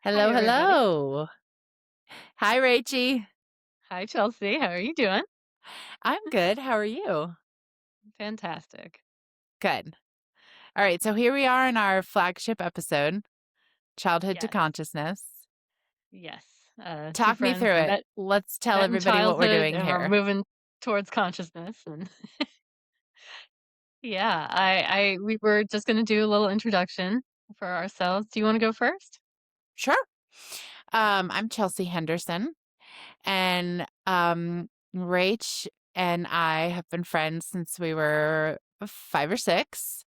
Hi, Hello, everybody. hello. Hi, Rachie. Hi, Chelsea. How are you doing? I'm good. How are you? Fantastic. Good. All right. So here we are in our flagship episode, Childhood to Yes. Consciousness. Yes. Two Talk me friends through that it. met Let's tell met in everybody what we're childhood doing and we're here. moving towards consciousness. And yeah, I we were just gonna do a little introduction for ourselves. Do you want to go first? Sure. I'm Chelsea Henderson, and Rach and I have been friends since we were 5 or 6,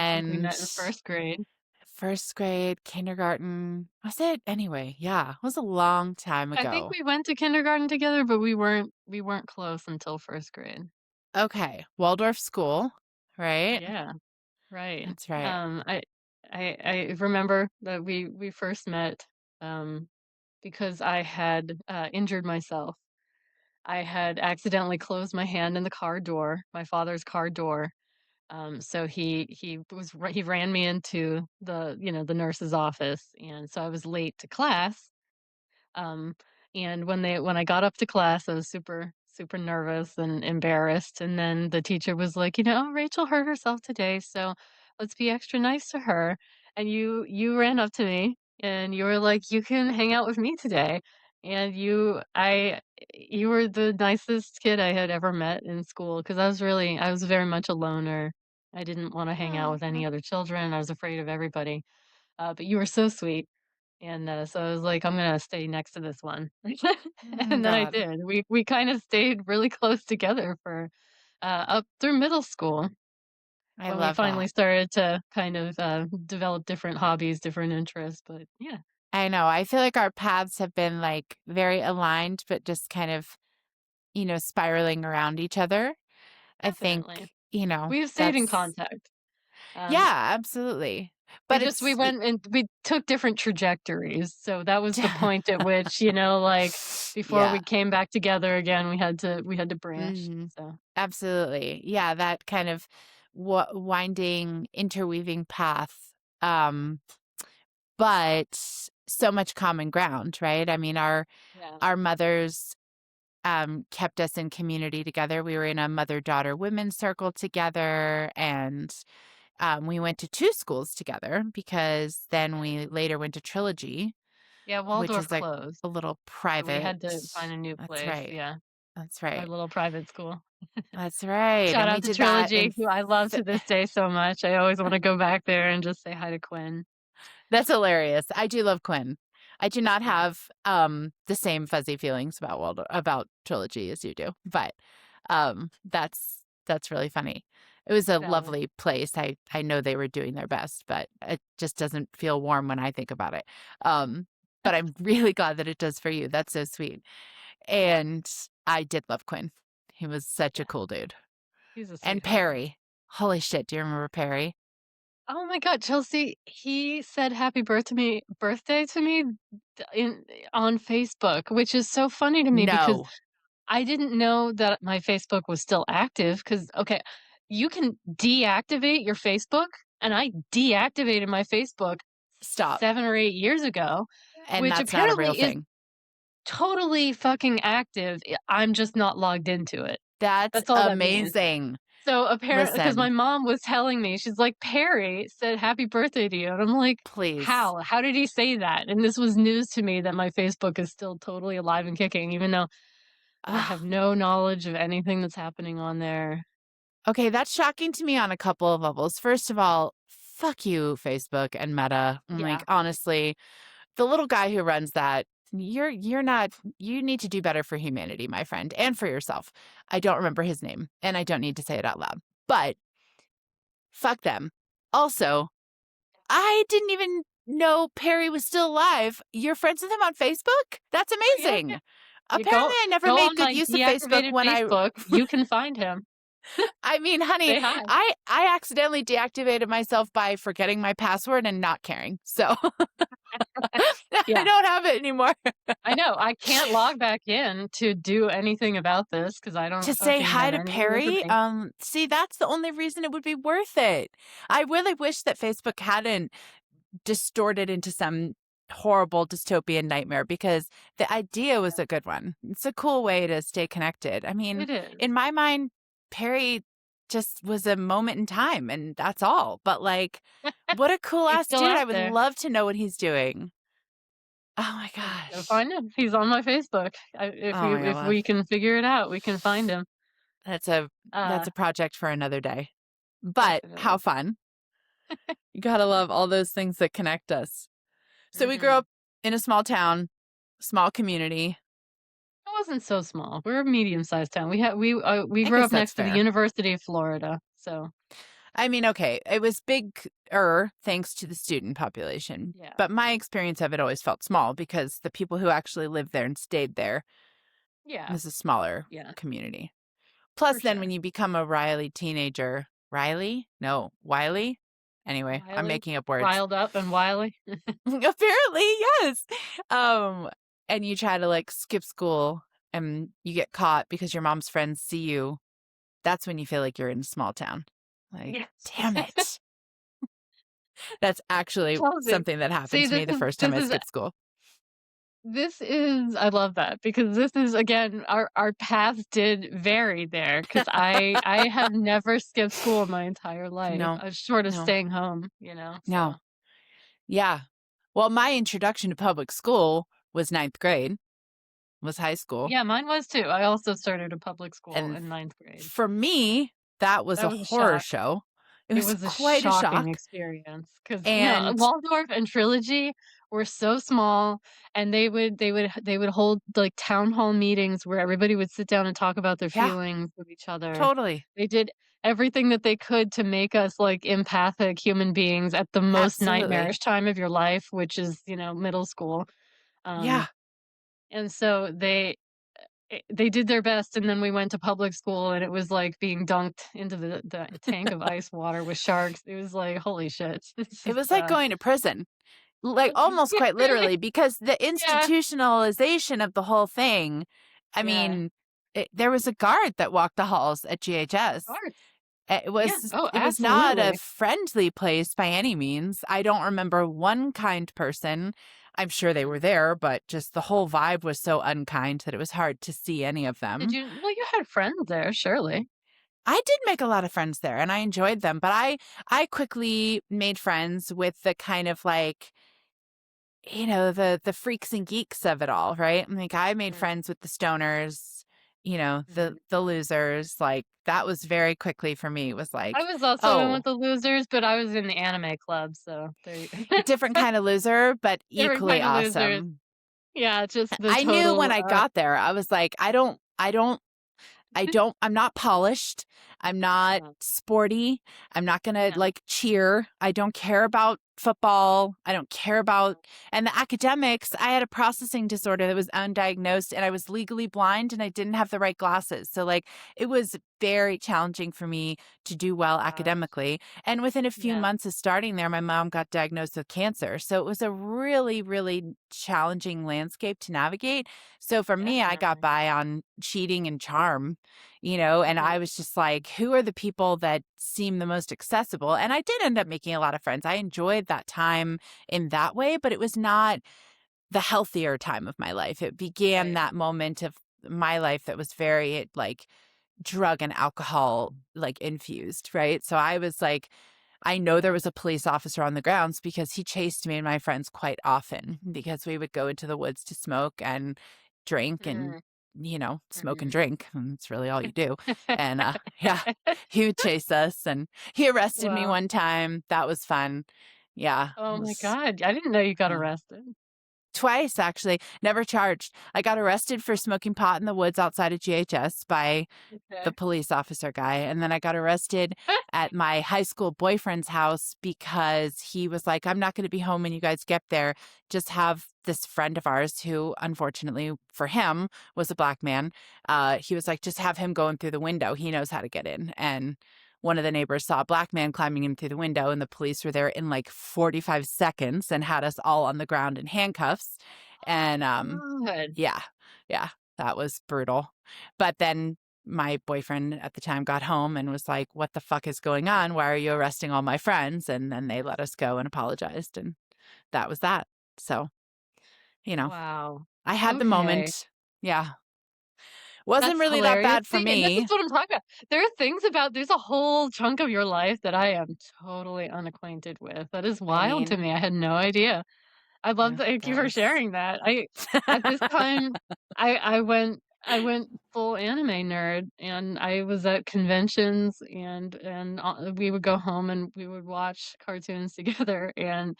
I think we and met in first grade. first grade, kindergarten. Was it? Anyway, yeah, it was a long time I think ago. we went to kindergarten together, but we weren't close until first grade. Okay, Waldorf school, right? Yeah, right. That's right. Um, I I remember that we first met. Um, because I had injured myself. I had accidentally closed my hand in the car door, my father's car door. So he ran me into the nurse's office, and so I was late to class. Um, and when I got up to class, I was super nervous and embarrassed. And then the teacher was like, Rachel hurt herself today, so let's be extra nice to her. And you ran up to me and you were like, you can hang out with me today. And you were the nicest kid I had ever met in school because I was very much a loner. I didn't want to hang out with any Aw. other children. I was afraid of everybody. But you were so sweet. And, so I was like, "I'm gonna stay next to this one." And then I God, did. We kind of stayed really close together for, up through middle school I when we love finally that. started to kind of, develop different hobbies, different interests, but yeah, I know. I feel like our paths have been like very aligned, but just kind of, spiraling around each other. I think, definitely. you know, We've stayed in that's, contact. Um, yeah, absolutely. we But just we it's, went and we took different trajectories, so that was the point at which, like, before yeah. we came back together again, we had to branch, Hmm. so Absolutely. Yeah, that kind of winding, interweaving path. Um, but so much common ground, right? I mean, yeah. our mothers kept us in community together. We were in a mother-daughter women's circle together, and we went to 2 schools together because then we later went to Trilogy, Yeah, which Waldorf is like closed, a little so we private. had to find a new That's place, right. yeah, That's our right. little private school. That's right. Shout And we out to did that Trilogy, who I love to this day so much. I always wanna go back there and just say hi to Quinn. That's hilarious. I do love Quinn. I do not Yeah, have the same fuzzy feelings about Trilogy as you do, but that's really funny. It was a valid. lovely place. I know they were doing their best, but it just doesn't feel warm when I think about it. Um but I'm really glad that it does for you. That's so sweet. And I did love Quinn. He was such a Yeah, cool dude. he's a And sweetheart. Perry. Holy shit, do you remember Perry? Oh my god, Chelsea, he said happy birthday to me d in on Facebook, which is so funny to me because No. I didn't know that my Facebook was still active. Because okay, you can deactivate your Facebook, and I deactivated my Facebook Stop. 7 or 8 years ago, And which that's not a real apparently is thing. totally fucking active. I'm just not logged into it. That's That's all that means. amazing. So apparently, because my Listen, mom was telling me, she's like, "Perry said happy birthday to you." And I'm like, please. "How? How did he say that?" And this was news to me that my Facebook is still totally alive and kicking, even though I have Ah, no knowledge of anything that's happening on there. okay, that's shocking to me on a couple of levels. First of all, fuck you, Facebook and Meta. I'm like, Yeah. honestly, the little guy who runs that, you're not you need to do better for humanity, my friend, and for yourself. I don't remember his name, and I don't need to say it out loud. But fuck them. Also, I didn't even know Perry was still alive. You're friends with him on Facebook? That's Oh, yeah, yeah. amazing. You Apparently, I never go made on good my use of Facebook deactivated when I Facebook, you can find him. I mean, honey, Say hi. I accidentally deactivated myself by forgetting my password and not caring. So I Yeah. don't have it anymore. I know, I can't log back in to do anything about this because I To don't say fucking hi have to any Perry, information. see, that's the only reason it would be worth it. I really wish that Facebook hadn't distorted into some horrible dystopian nightmare because the idea was Yeah, a good one. It's a cool way to stay connected. I mean, it is. in my mind, Perry just was a moment in time and that's all. But like, what a cool He's ass still dude. I out would there. love to know what he's doing. Oh my Go gosh. find him. He's on my Facebook. Oh my If God. we can figure it out, we can find him. That's a Uh, that's a project for another day. But how Definitely. fun. You gotta love all those things that connect us. So we grew Mhm. up in a small town, small community. It wasn't so small. We're a medium-sized town. We I grew guess up that's next to the fair. University of Florida, so I mean, okay, it was bigger thanks to the student population, yeah. but my experience of it always felt small because the people who actually lived there and stayed there Yeah, was a smaller yeah, community. for Plus, then when sure. you become a Riley teenager, Riley? No, Wiley? Anyway, I'm Wily, making up words. riled up and wily. Apparently, yes. Um, and you try to like skip school and you get caught because your mom's friends see you. That's when you feel like you're in a small town. Like, Yes. damn it. That's actually Closing. something that happened See, to me the first time I skipped school. this is I love that because this is again our paths did vary there because I have never skipped school my entire life, No, short of no, staying home, you know. no. So Yeah. Well, my introduction to public school was ninth grade, was high school. yeah, mine was too. I also started a public school And in ninth grade. for me, that was That a was a horror shock. show. It It was was a quite a shocking shock. experience because no, And Waldorf and Trilogy were so small, and they would hold, like, town hall meetings where everybody would sit down and talk about their yeah, feelings with each other. totally. They did everything that they could to make us, like, empathic human beings at the most Absolutely. nightmarish time of your life, which is, middle school, um, Yeah. and so they did their best, and then we went to public school, and it was like being dunked into the tank of ice water with sharks. It was like, "Holy shit." This It is, was like going to prison. Like, almost yeah, quite really? literally, because the Yeah, institutionalization of the whole thing, I yeah. mean, there was a guard that walked the halls at Of GHS. course. It Yeah. was Oh, it was not a absolutely. friendly place by any means. I don't remember one kind person. I'm sure they Mm. were there, but just the whole vibe was so unkind that it was hard to see any of Did them. you well, you had friends there, surely. I did make a lot of friends there and I enjoyed them, but I quickly made friends with the kind of like the freaks and geeks of it all, right? Like I made Mm, friends with the stoners, mhm. the losers. Like that was very quickly for me. It was I like, was also in with oh, the losers, but I was in the anime club, so there you different kind of loser, but different equally kind of losers. awesome. Yeah, just the I knew when total, I got there, I was like, I'm not polished. I'm not uh, sporty. I'm not going to no, like cheer. I don't care about football. I don't care about, no. and the academics. I had a processing disorder that was undiagnosed and I was legally blind and I didn't have the right glasses. So, like, it was very challenging for me to do well Gosh. academically. And within a few Yeah, months of starting there, my mom got diagnosed with cancer. So, it was a really, really challenging landscape to navigate. So for me, I got definitely. by on cheating and charm, and Mhm. I was just like, who are the people that seem the most accessible? And I did end up making a lot of friends. I enjoyed that time in that way, but it was not the healthier time of my life. It began Right. that moment of my life that was very like drug and alcohol like infused, right? So I was like, I know there was a police officer on the grounds because he chased me and my friends quite often because we would go into the woods to smoke and drink and Mm, smoke and mhm. drink. And that's really all you do. And yeah, he would chase us and he arrested me Wow. one time. That was fun. Yeah, it Oh my was god, I didn't know you got yeah. arrested. Twice, actually, never charged. I got arrested for smoking pot in the woods outside of GHS by the Okay. police officer guy, and then I got arrested at my high school boyfriend's house because he was like, "I'm not gonna be home when you guys get there. Just have this friend of ours who, unfortunately for him, was a black man." He was like, "Just have him go in through the window. He knows how to get in." And one of the neighbors saw a black man climbing in through the window, and the police were there in like 45 seconds and had us all on the ground in handcuffs. And God. yeah, yeah, that was brutal. But then my boyfriend at the time got home and was like, "What the fuck is going on? Why are you arresting all my friends?" And then they let us go and apologized, and that was that. So You know, Wow. I had the Okay. moment. Yeah. Wasn't That's really that hilarious. bad for See, and this is me. what I'm talking about. There are things about there's a whole chunk of your life that I am totally unacquainted with. That is I wild to mean, me. I had no idea. I love yeah, thank you that for was sharing that. I at this time I went full anime nerd and I was at conventions and we would go home and we would watch cartoons together and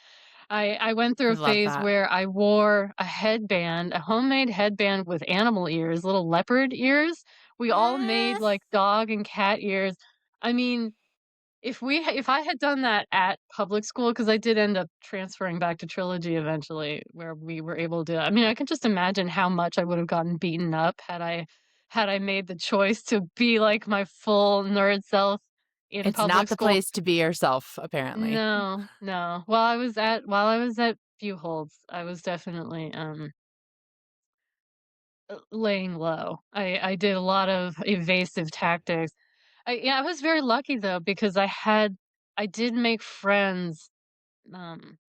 I went through I a love phase that. where I wore a headband, a homemade headband with animal ears, little leopard ears. We all made Mm, like dog and cat ears. I mean, if I had done that at public school, because I did end up transferring back to Trilogy eventually, where we were able to I mean, I can just imagine how much I would have gotten beaten up had I made the choice to be like my full nerd self in it's not public the school. place to be yourself, apparently. No, no. While I was at Holds, I was definitely, laying low. I did a lot of evasive tactics. I was very lucky though because I did make friends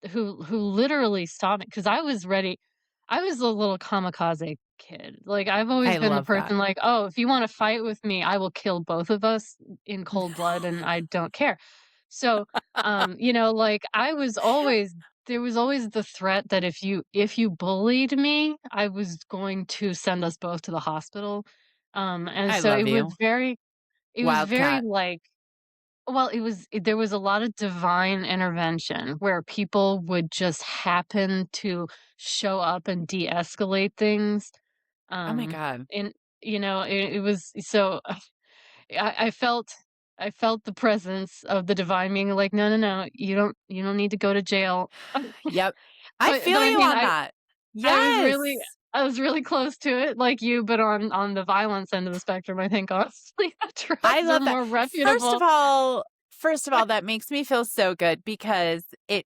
who literally stopped me because I was ready. I was a little kamikaze kid. Like I've always I been the love that. person like, oh, if you want to fight with me, I will kill both of us in cold blood, and I don't care. So, like I was always there was always the threat that if you bullied me, I was going to send us both to the hospital. And I so love you. it was very Wildcat. like well, there was a lot of divine intervention where people would just happen to show up and de-escalate things. Oh my god. And it was so I I felt the presence of the divine being like, no, no, no, you don't need to go to jail. Yep. I But feel I you mean, on that. I Yes. was really close to it, like you, but on the violence end of the spectrum, I think honestly, I drugs are love that. more First reputable. of all first of all, that makes me feel so good because it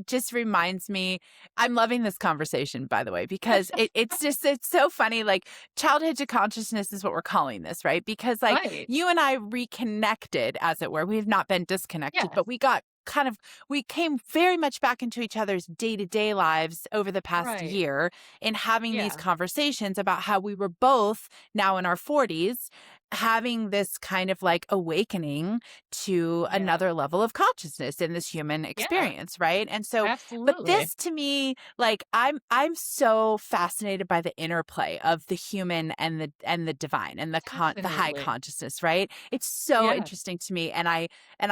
just reminds me I'm loving this conversation, by the way, because it's so funny, like, childhood to consciousness is what we're calling this, right? Because, like, Right. you and I reconnected, as it were. We've not been disconnected, Yes. but we came very much back into each other's day-to-day lives over the past Right. year in having these Yeah. conversations about how we were both now in our 40s having this kind of like awakening to Yeah. another level of consciousness in this human Yeah. experience, right? And so but Absolutely. this to me, like I'm so fascinated by the interplay of the human and the divine and the high Definitely. consciousness, right? It's so Yeah. interesting to me and I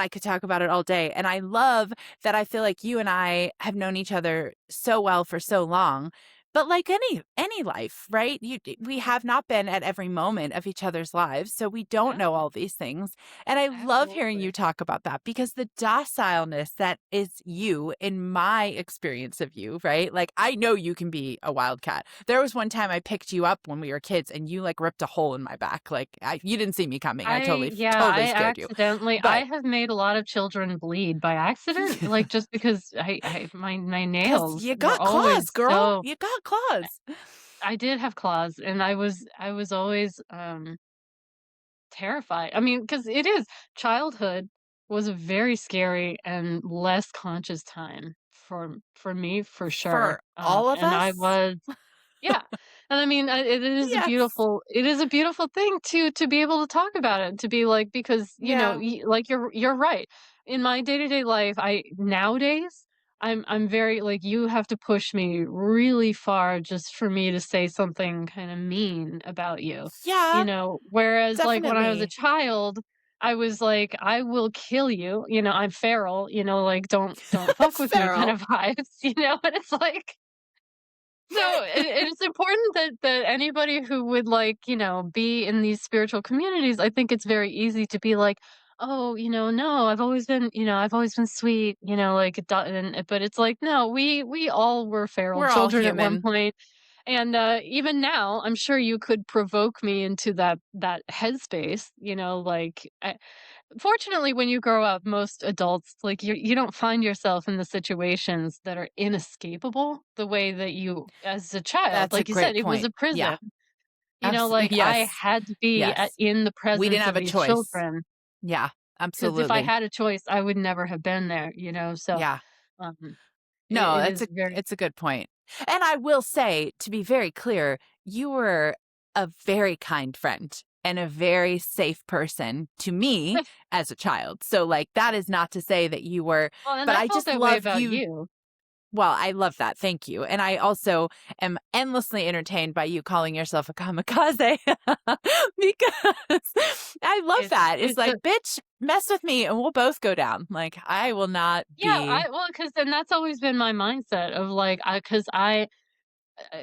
could talk about it all day. And I love that I feel like you and I have known each other so well for so long, but like any life, right? We have not been at every moment of each other's lives, so we don't know No. all these things. And I love hearing Absolutely. you talk about that because the docileness that is you in my experience of you, right? Like I know you can be a wildcat. There was one time I picked you up when we were kids and you like ripped a hole in my back. Like you didn't see me coming. I totally scared you. I But have made a lot of children bleed by accident, like, just because my because nails you were got claws, always girl. so You got claws. I did have claws, and I was always, terrified. I mean, because it is childhood was a very scary and less conscious time for me, for sure, For all of and I us? was yeah, and I mean, Yes. it is a beautiful thing to be able to talk about it, to be like because, Yeah. like, you're right. In my day-to-day life, I nowadays, I'm very like, you have to push me really far just for me to say something kinda mean about you, Yeah, Whereas, like, when I was a definitely. child, I was like, "I will kill you," I'm feral, like, "Don't fuck with me" kind Feral. of vibes, and it's like so it's important that anybody who would like, be in these spiritual communities, I think it's very easy to be like, oh, no, I've always been sweet, like, but it's like, no, we all were feral We're all children at one human. point, and even now, I'm sure you could provoke me into that headspace, like, fortunately, when you grow up, most adults, like, you don't find yourself in the situations that are inescapable the way that you as a child, That's a like you said, great it was point. a prison. Yeah. Abs Like, I yes. had to be Yes. in the We didn't presence have of a these choice. children Yeah, because if I absolutely. had a choice, I would never have been there, so, Yeah. um, No, it is very it's a good point. And I will say, to be very clear, you were a very kind friend and a very safe person to me as a child. So, like, that is not to say that you were, Well, and but I I felt just that way love about you. you. Well, I love that. Thank you. And I also am endlessly entertained by you calling yourself a kamikaze because I love that. It's It's like, a bitch, mess with me and we'll both go down. Like, I will not yeah, be. because then that's always been my mindset of like, because I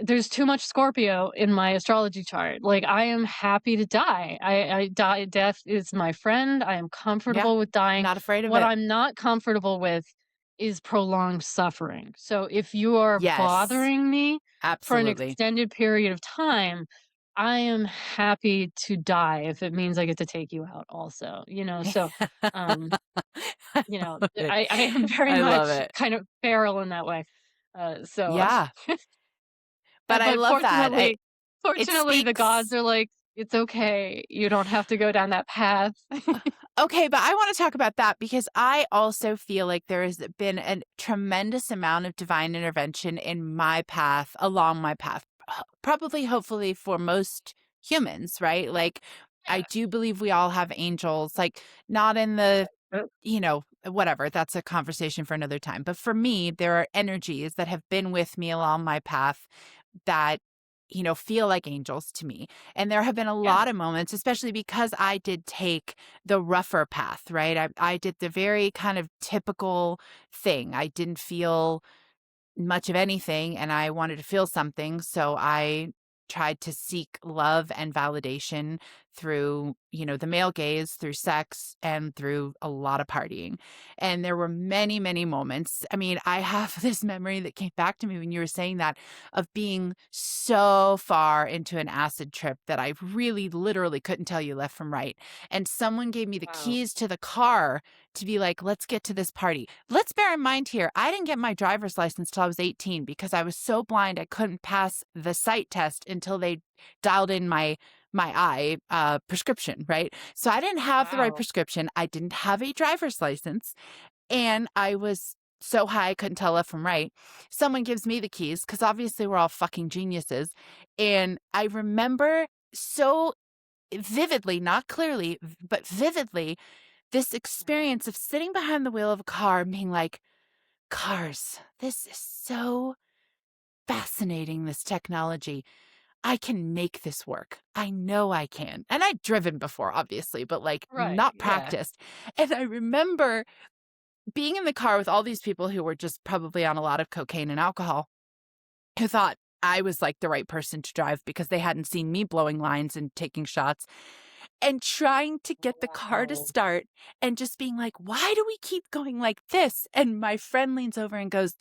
there's too much Scorpio in my astrology chart. Like I am happy to die. I die. Death is my friend. I am Yeah, comfortable with dying. not afraid of What it. I'm not comfortable with is prolonged suffering. So if you are Yes, bothering me for an absolutely. extended period of time, I am happy to die if it means I get to take you out also. Um, I love it. I am very I love much it. kind of feral in that way. So Yeah, but I but love that. It fortunately, the gods speaks. are like, "It's okay. You don't have to go down that path." Okay, but I want to talk about that because I also feel like there has been a tremendous amount of divine intervention in my path, along my path. Probably, hopefully, for most humans, right? Like, I Yeah. do believe we all have angels, like, not in the, whatever, that's a conversation for another time. But for me, there are energies that have been with me along my path that, feel like angels to me. And there have been a Yeah. lot of moments, especially because I did take the rougher path, right? I did the very kind of typical thing. I didn't feel much of anything and I wanted to feel something. So I tried to seek love and validation through, the male gaze, through sex, and through a lot of partying. And there were many, many moments. I mean, I have this memory that came back to me when you were saying that of being so far into an acid trip that I really literally couldn't tell you left from right. And someone gave me the Wow. keys to the car to be like, let's get to this party. Let's bear in mind here, I didn't get my driver's license till I was 18 because I was so blind I couldn't pass the sight test until they dialed in my eye prescription, right? So I didn't have the right Wow. prescription. I didn't have a driver's license, and I was so high I couldn't tell left from right. Someone gives me the keys because obviously we're all fucking geniuses, and I remember so vividly, not clearly, but vividly, this Mhm. experience of sitting behind the wheel of a car and being like, cars, this is so fascinating, this technology. I can make this work. I know I can. And I'd driven before, obviously, but like Right, not yeah. practiced. And I remember being in the car with all these people who were just probably on a lot of cocaine and alcohol who thought I was like the right person to drive because they hadn't seen me blowing lines and taking shots and trying to get the car to Wow. start and just being like, why do we keep going like this? And my friend leans over and goes,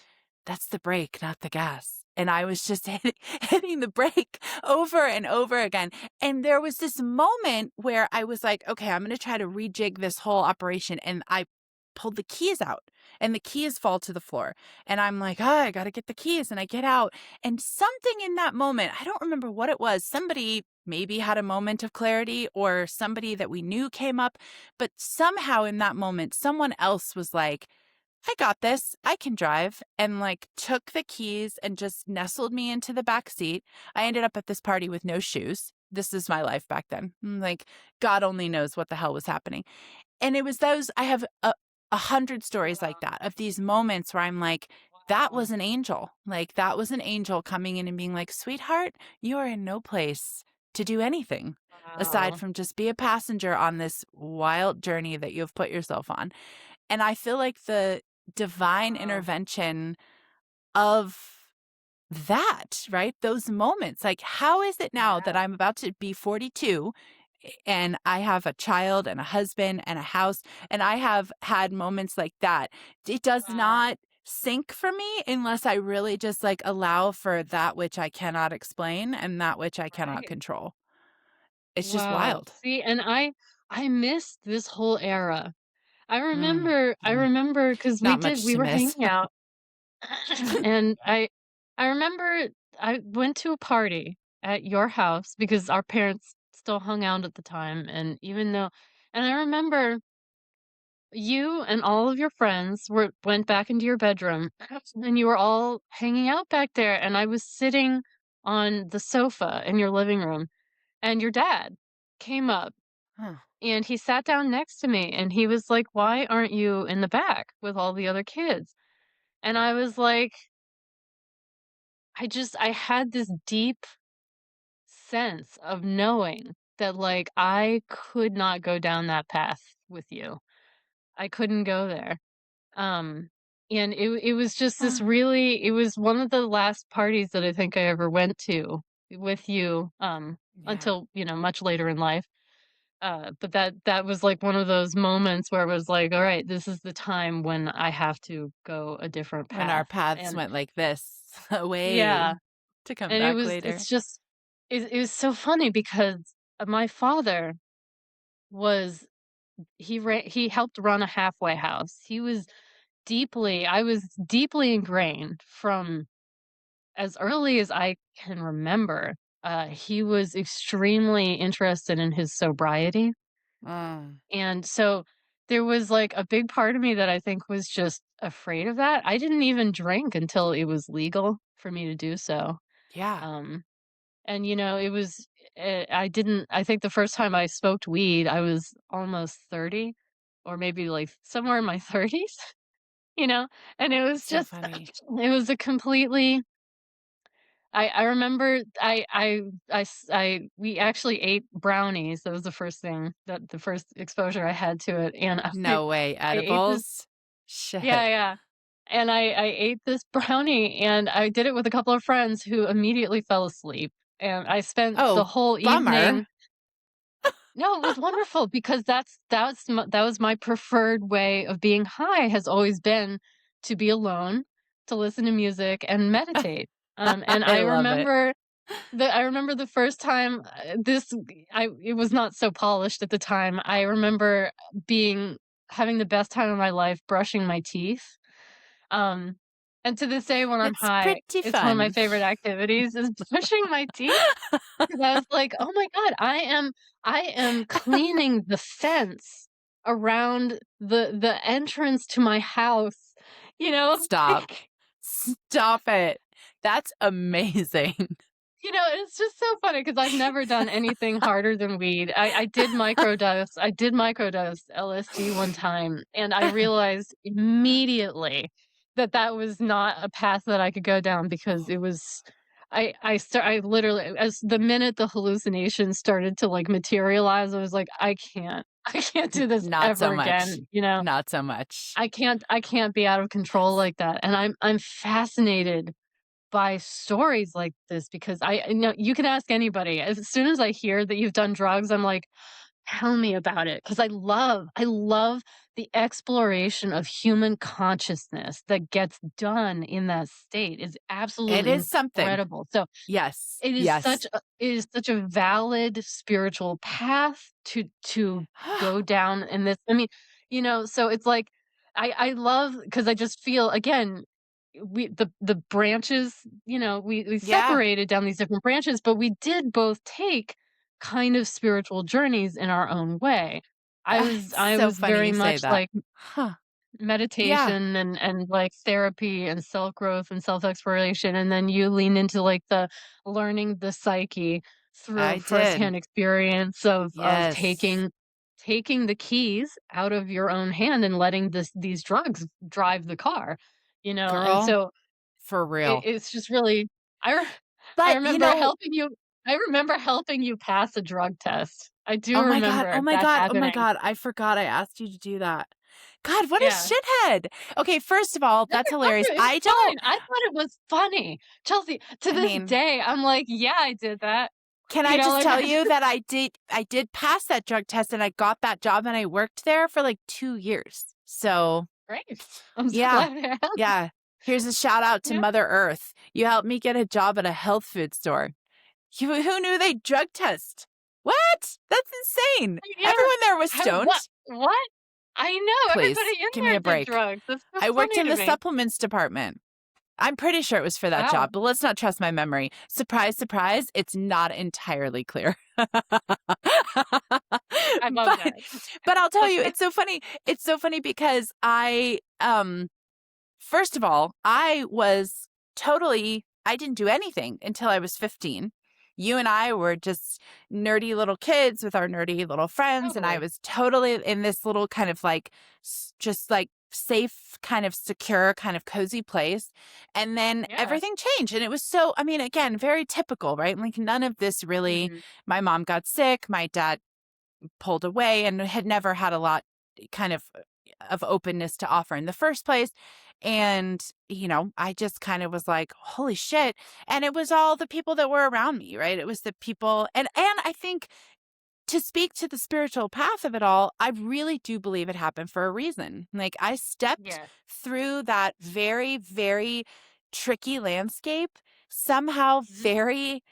that's the brake, not the gas. And I was just hitting the brake over and over again. And there was this moment where I was like, okay, I'm going to try to rejig this whole operation. And I pulled the keys out and the keys fall to the floor. And I'm like, oh, I got to get the keys. And I get out. And something in that moment, I don't remember what it was. Somebody maybe had a moment of clarity or somebody that we knew came up. But somehow in that moment, someone else was like, I got this. I can drive. And like took the keys and just nestled me into the back seat. I ended up at this party with no shoes. This is my life back then. Like, God only knows what the hell was happening. And it was those, I have a hundred stories like that of these moments where I'm like, that Wow. was an angel. Like, that was an angel coming in and being like, sweetheart, you are in no place to do anything aside Wow. from just be a passenger on this wild journey that you have put yourself on. And I feel like the divine Wow. intervention of that, right? Those moments. Like, how is it now that Yeah. I'm about to be 42 and I have a child and a husband and a house, and I have had moments like that? It does Wow. not sync for me unless I really just like allow for that which I cannot explain and that which I cannot Right. control. It's just Wow. wild. See, and I missed this whole era. Mm, I mm. remember because Not much we to were miss. hanging out, and I remember I went to a party at your house because our parents still hung out at the time, and even though and I remember you and all of your friends went back into your bedroom and you were all hanging out back there, and I was sitting on the sofa in your living room, and your dad came up Huh. and he sat down next to me and he was like, "Why aren't you in the back with all the other kids?" And I was like, I had this deep sense of knowing that, like, I could not go down that path with you. I couldn't go there. Um, and it was just this Huh. really, it was one of the last parties that I think I ever went to with you, Yeah. until, much later in life. But that was like one of those moments where it was like, all right, this is the time when I have to go a different When our path. paths And went like this yeah, away to come and back later. it's just, it was so funny because my father was, he helped run a halfway house. I was deeply ingrained from as early as I can remember. He was extremely interested in his sobriety. Mm. And so there was like a big part of me that I think was just afraid of that. I didn't even drink until it was legal for me to do so. Yeah. Um, and it was, I didn't, I think the first time I smoked weed, I was almost 30, or maybe like somewhere in my 30s, you know, and it was So just, funny. it was a completely, I remember we actually ate brownies. That was the first thing, that the first exposure I had to it, and No way. I ate this, Edibles? yeah, Shit. yeah, and I ate this brownie, and I did it with a couple of friends who immediately fell asleep, and I spent the Oh, whole bummer. evening. No, it was wonderful because that was my preferred way of being high, has always been to be alone, to listen to music and meditate. And I love it. I remember the first time, it was not so polished at the time. I remember being having the best time of my life brushing my teeth. Um, and to this day when I'm It's high, pretty it's one of my fun. favorite activities is brushing my teeth. 'Cause I was like, "Oh my god, I am cleaning the fence around the entrance to my house," you know? Stop. Like, Stop it. That's amazing. it's just so funny because 'cause I've never done anything harder than weed. I did microdose LSD one time, and I realized immediately that that was not a path that I could go down because it was, I literally, as the minute the hallucinations started to, like, materialize, I was like, "I can't. I can't do this Not ever so much. again," you know? Not so much. I can't be out of control Yes. like that, and I'm fascinated by stories like this because I know you can ask anybody. As soon as I hear that you've done drugs, I'm like, tell me about it because I love the exploration of human consciousness that gets done in that state is It absolutely is something. incredible. So Yes. it is Yes. such a valid spiritual path to go down in this. I mean, so it's like I love because I just feel again the branches, we Yeah. separated down these different branches, but we did both take kind of spiritual journeys in our own way. I was It's I so was funny very you say much that. like Huh. Yeah. meditation and like therapy and self-growth and self-exploration, and then you lean into like the learning the psyche through I did. firsthand experience of Yes. taking the keys out of your own hand and letting these drugs drive the car, and Girl, so for real. it's just really, I re I But, remember helping you pass a drug test. I do oh my god, remember oh my that god, oh my happening. god, I forgot I asked you to do that. God, what a Yeah. shithead. Okay, first of all, No, that's you're hilarious. fine, it was I don't fine. I thought it was funny. Chelsea, to I this mean, day, I'm like, "Yeah, I did that." can I just Like, tell you that I did pass that drug test and I got that job and I worked there for like 2 years. So, great. I'm so yeah. glad it happened. Yeah. Here's a shout out to Yeah, Mother Earth. You helped me get a job at a health food store. Who knew they drug test? What? That's insane. yeah. Everyone there was How what stoned. what? I know, everybody Please in give me there a did break. drugs. That's so I worked funny in to the me. supplements department. I'm pretty sure it was for that Wow. job, but let's not trust my memory. Surprise, surprise, it's not entirely clear. I love but that. but I'll tell you, it's so funny. It's so funny because first of all, I didn't do anything until I was 15. You and I were just nerdy little kids with our nerdy little friends. And I Totally. was totally in this little kind of like, just like safe, kind of secure, kind of cozy place. And then Yeah. everything changed. And it was so, I mean, again, very typical, right? Like none of this really, Mhm. my mom got sick. My dad pulled away and had never had a lot kind of openness to offer in the first place. And, I just kind of was like, holy shit. And it was all the people that were around me, right? It was the people. And I think to speak to the spiritual path of it all, I really do believe it happened for a reason. Like I stepped Yes. through that very, very tricky landscape somehow Mhm. very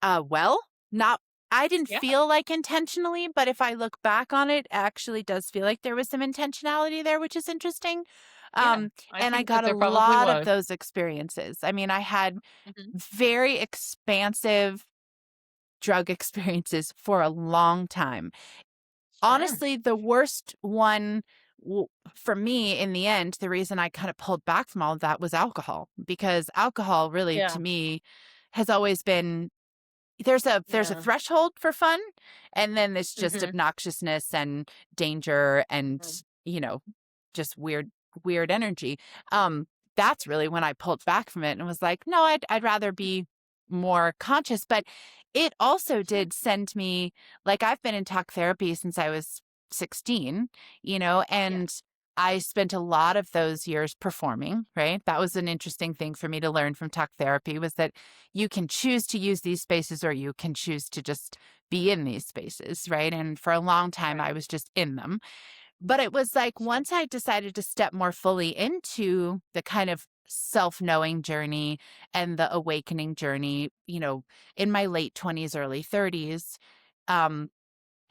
well, not I didn't Yeah. feel like intentionally, but if I look back on it, actually does feel like there was some intentionality there, which is interesting. Yeah. Um, I and I think that got a there probably lot of was. those experiences. I mean, I had Mhm. very expansive drug experiences for a long time. Sure. Honestly, the worst one for me in the end, the reason I kind of pulled back from all of that was alcohol, because alcohol really Yeah. to me has always been there's a Yeah. threshold for fun, and then there's just Mhm. obnoxiousness and danger and, Mm. you know, just weird energy. Um, that's really when I pulled back from it and was like, "No, I'd rather be more conscious." But it also Sure. did send me like, I've been in talk therapy since I was 16, Yeah. and I spent a lot of those years performing, right? That was an interesting thing for me to learn from talk therapy, was that you can choose to use these spaces or you can choose to just be in these spaces, right? And for a long time, I Right. was just in them. But it was like Sure. once I decided to step more fully into the kind of self knowing journey and the awakening journey, in my late 20s, early 30s, um,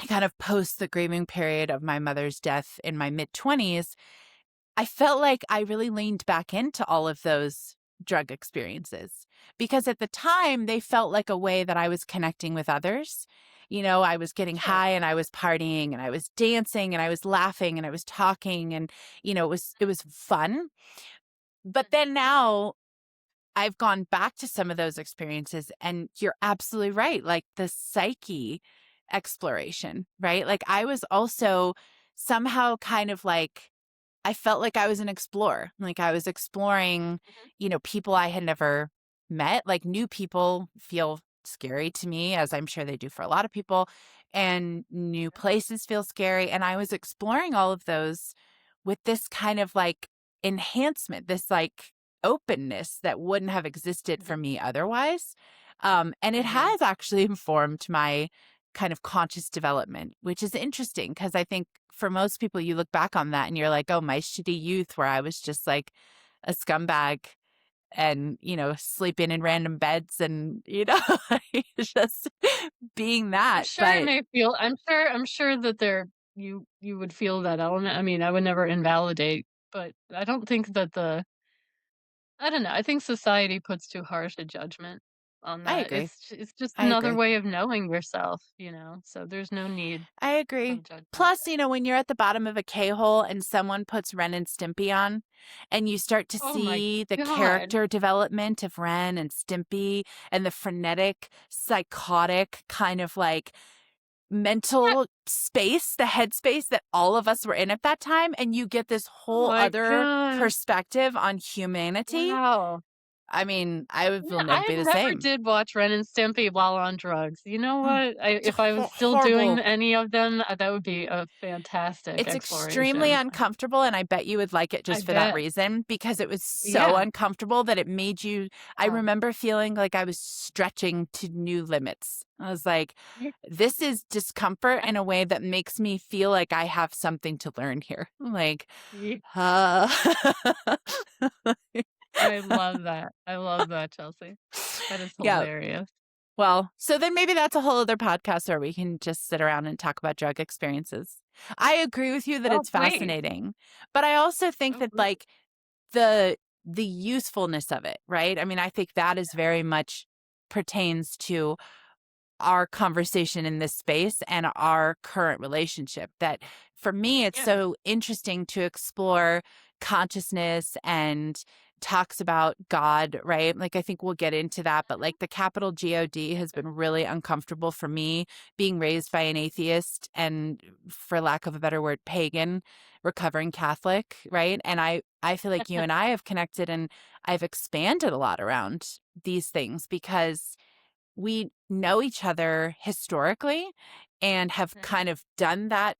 kind of post the grieving period of my mother's death in my mid 20s, I felt like I really leaned back into all of those drug experiences because at the time they felt like a way that I was connecting with others. I was getting Sure. high and I was partying and I was dancing and I was laughing and I was talking and it was fun. But Mhm. then now I've gone back to some of those experiences and you're absolutely right. Like the psyche exploration, right? Like I was also somehow kind of like I felt like I was an explorer. Like I was exploring, Mhm. people I had never met. Like new people feel scary to me, as I'm sure they do for a lot of people. And new Yeah. places feel scary. And I was exploring all of those with this kind of like enhancement, this like openness that wouldn't have existed for Mhm. me otherwise. And it Mhm. has actually informed my kind of conscious development, which is interesting because I think for most people, you look back on that and you're like, oh, my shitty youth where I was just like a scumbag and, sleeping in random beds and, just being I'm that. sure it But may feel I'm sure that you would feel that element. I mean, I would never invalidate, but I don't think that I don't know, I think society puts too harsh a judgment on I that. agree. It's just I another agree. way of knowing yourself, so there's no need I agree. of judgment Plus, there. when you're at the bottom of a K-hole and someone puts Ren and Stimpy on, and you start to Oh my see the god. character development of Ren and Stimpy and the frenetic, psychotic kind of like mental space, the headspace that all of us were in at that time, and you get this Oh whole my other god. perspective on humanity. Wow. I mean, I will never I be the never same. did watch Ren and Stimpy while on drugs. You know Mm, what? it's If I was still doing horrible. any of them, that would be a fantastic It's extremely exploration. uncomfortable, and I bet you would like it I just for that bet. reason because it was so Yeah. uncomfortable that it made you I Oh. remember feeling like I was stretching to new limits. I was like, Yeah. "This is discomfort I in a way that makes me feel like I have something to learn here." Like, ye uh I love that. I love that, Chelsea. That is Yeah. hilarious. Well, so then maybe that's a whole other podcast where we can just sit around and talk about drug experiences. I agree with you that Oh, it's please. fascinating, but I also think Oh, that please. like the the usefulness of it, right? I mean, I think that is very much pertains to our conversation in this space and our current relationship. That for me, it's Yeah. so interesting to explore consciousness and talks about God, right? Like, I think we'll get into that, but like the capital God has been really uncomfortable for me being raised by an atheist and, for lack of a better word, pagan, recovering Catholic, right? And I feel like you and I have connected and I've expanded a lot around these things because we know each other historically and have Mhm. kind of done that,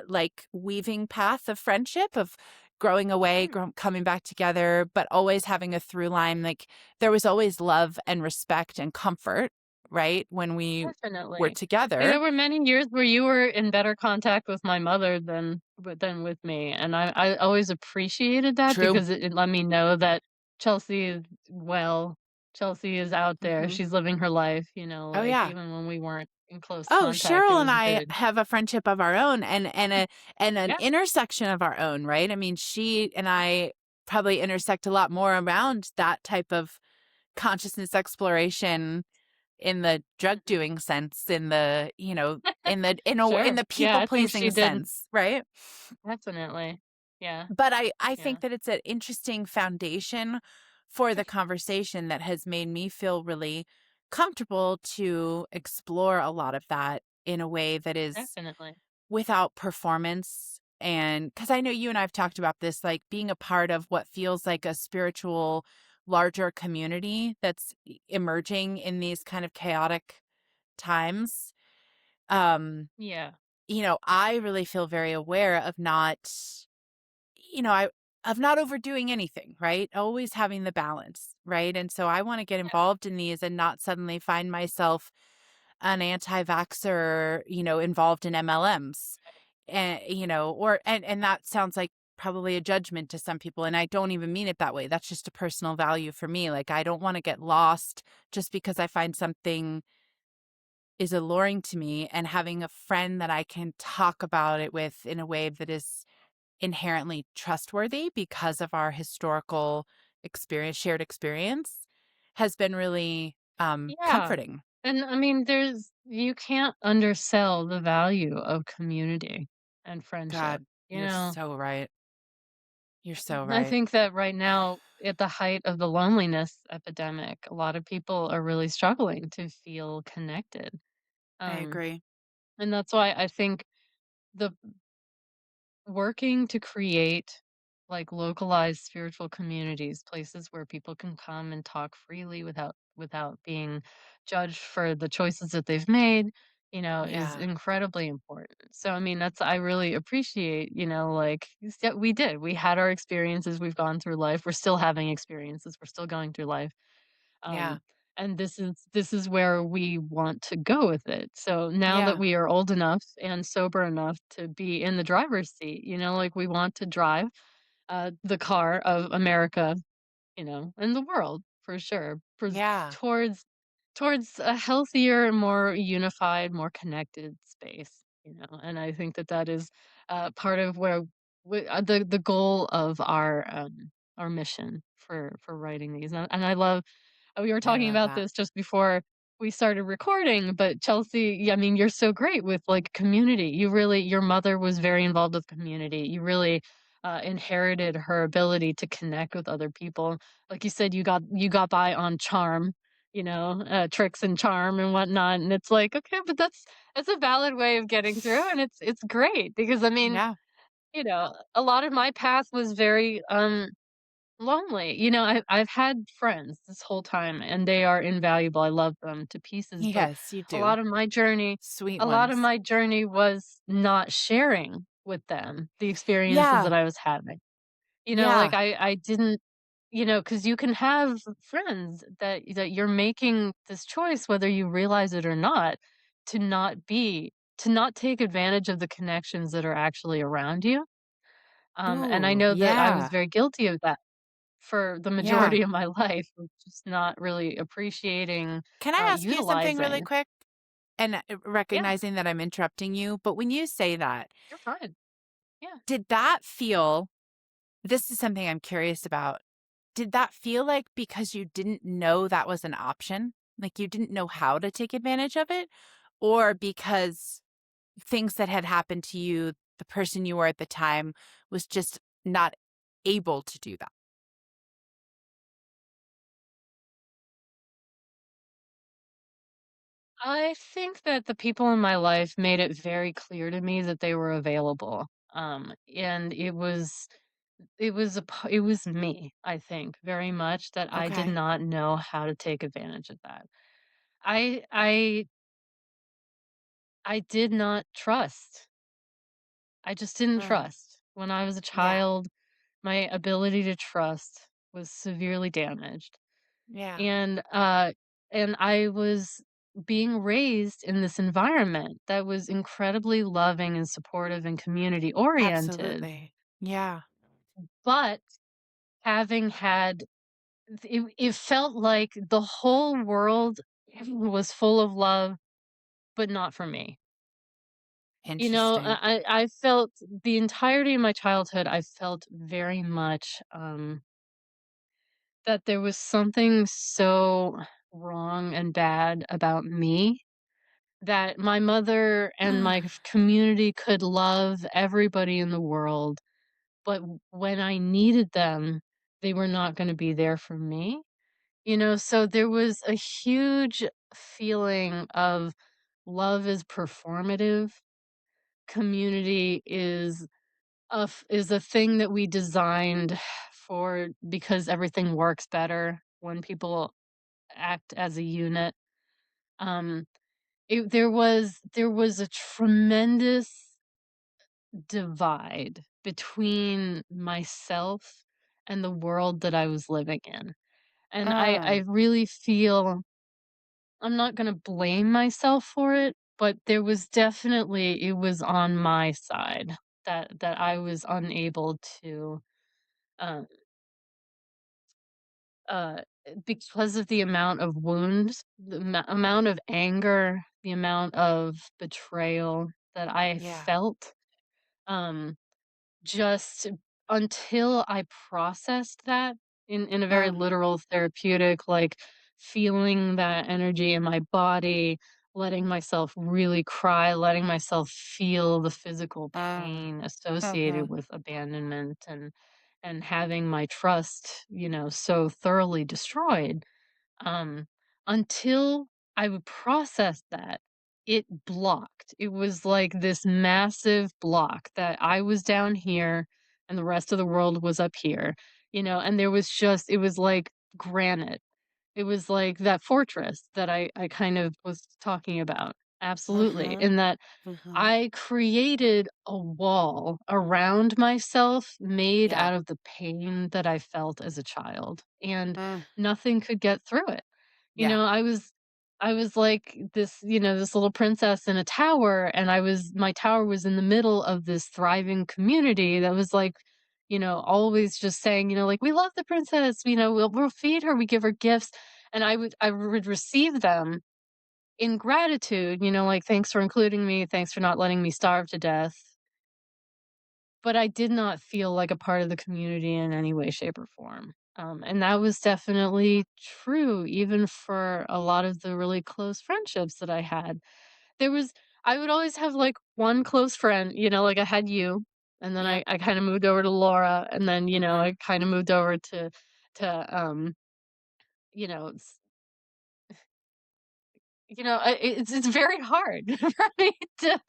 like weaving path of friendship of growing away, Sure. coming back together, but always having a through line. Like there was always love and respect and comfort, right? When we were Definitely. And together. there were many years where you were in better contact with my mother than with me, and I always appreciated that True. because it let me know that Chelsea is well. Chelsea is out there. Hmm. She's living her life, Oh, like yeah. even when we weren't in close Oh, contact, it Cheryl and was I good. have a friendship of our own and an Yeah. intersection of our own, right? I mean, she and I probably intersect a lot more around that type of consciousness exploration in the drug Mhm. doing sense, in the, in Sure. the Yeah, people I think pleasing she did sense, right? definitely. Yeah, But I yeah, think that it's an interesting foundation for the conversation that has made me feel really comfortable to explore a lot of that in a way that is definitely. without performance. And because I know you and I have talked about this, like being a part of what feels like a spiritual, larger community that's emerging in these kind of chaotic times. Um, Yeah. I really feel very aware of not, I of not overdoing anything, right? Always having the balance, right? And so I want to get Yeah. involved in these and not suddenly find myself an anti-vaxxer, involved in MLMs. And and that sounds like probably a judgment to some people, and I don't even mean it that way. That's just a personal value for me. Like I don't want to get lost just because I find something is alluring to me, and having a friend that I can talk about it with in a way that is inherently trustworthy because of our historical shared experience has been really Yeah. comforting. And I mean, you can't undersell the value of community and friendship. God, You you're know, so right. You're so I right. think that right now, at the height of the loneliness epidemic, a lot of people are really struggling to feel connected. I Um, agree. and that's why I think the working to create like localized spiritual communities, places where people can come and talk freely without being judged for the choices that they've made, is Yeah. incredibly important. So I mean, that's I really appreciate, like yeah, we had our experiences, we've gone through life, we're still having experiences, we're still going through life. Yeah. Um, and this is where we want to go with it. So now that Yeah. we are old enough and sober enough to be in the driver's seat, like we want to drive the car of America, and the world for sure, Yeah. towards towards a healthier, more unified, more connected space. And I think that that is part of where the goal of our mission for writing these. And I love we were I talking love about that. this just before we started recording, but Chelsea, yeah, I mean, you're so great with like community. Your mother was very involved with community. You really inherited her ability to connect with other people. Like you said, you got by on charm, tricks and charm and whatnot. And it's like, okay, but that's a valid way of getting through, and it's great because I mean, Yeah. a lot of my path was very lonely. I've had friends this whole time, and they are invaluable. I love them to pieces, but Yes, you a do. lot of my journey Sweet a lot of ones. my journey was not sharing with them the experiences Yeah. that I was having. Like Yeah. I didn't, because you can have friends that you're making this choice whether you realize it or not to not take advantage of the connections that are actually around you. And I Ooh, know that I was yeah. very guilty of that for the Yeah. majority of my life, of just not really appreciating, Can I ask you something really utilizing. quick? And Yeah, recognizing that I'm interrupting you, but when you say that, you're fine. Yeah. did that feel, this is something I'm curious about. did that feel like because you didn't know that was an option? Like, you didn't know how to take advantage of it? Or because things that had happened to you, the person you were at the time was just not able to do that? I think that the people in my life made it very clear to me that they were available. And it was me, I think, very much that I did Okay. not know how to take advantage of that. I I I did not trust. I just didn't Mm, trust. When I was a yeah, child, my ability to trust was severely damaged. yeah, And I was being raised in this environment that was incredibly loving and supportive and community oriented, absolutely. Yeah. but having had it felt like the whole world was full of love, but not for me. You know, Interesting. I felt the entirety of my childhood, I felt very much that there was something so wrong and bad about me that my mother and my community could love everybody in the world, but when I needed them, they were not gonna be there for me, you know? So there was a huge feeling of love is performative, community is a thing that we designed for because everything works better when people act as a unit. Um, there was a tremendous divide between myself and the world that I was living in. And I Mm, really feel I'm not gonna blame myself for it, but there was definitely it was on my side that I was unable to, um, because of the amount of wounds, the amount of anger, the amount of betrayal that I yeah. felt, um, just until I processed that in a very Mm, literal therapeutic, like, feeling that energy in my body, letting myself really cry, letting myself feel the physical mm, pain associated mhm, with abandonment and having my trust, so thoroughly destroyed, um, until I would process that, it blocked. It was like this massive block that I was down here and the rest of the world was up here, and there was just it was like granite. It was like that fortress that I kind of was talking about. Absolutely. mhm, In that mhm. I created a wall around myself made Yeah. out of the pain that I felt as a child, and Mm, nothing could get through it. You yeah. know, I was like this, this little princess in a tower, and my tower was in the middle of this thriving community that was like, always just saying, like, "We love the princess, we'll feed her, we give her gifts." And I would receive them in gratitude, like, "Thanks for including me, thanks for not letting me starve to death." But I did not feel like a part of the community in any way, shape, or form. And that was definitely true even for a lot of the really close friendships that I had. There was I would always have, like, one close friend, like I had you, and then Yep. I kinda moved over to Laura, and then, Mhm. I kinda moved over to you know, it's very hard for me to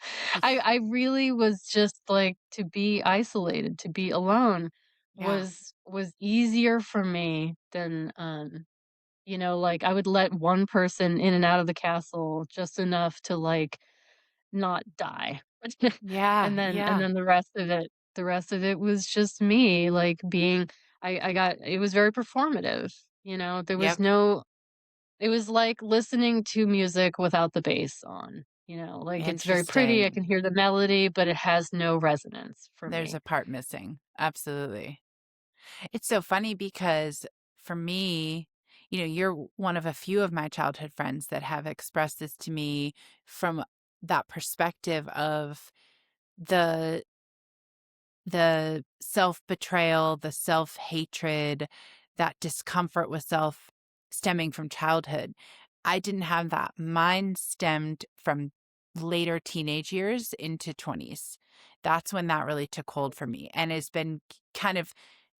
I really was just like to be isolated, to be alone Yeah. was easier for me than, like, I would let one person in and out of the castle just enough to, like, not die. Yeah, And yeah. then the rest of it was just me, like, being I got it was very performative, there was Yep. no it was like listening to music without the bass on, like, it's very pretty, I Interesting. can hear the melody, but it has no resonance for There's me. a part missing. Absolutely. It's so funny because for me, you're one of a few of my childhood friends that have expressed this to me from that perspective of the self-betrayal, the self-hatred that discomfort with self stemming from childhood. I didn't have that. Mine stemmed from later teenage years into 20s. That's when that really took hold for me and has been kind of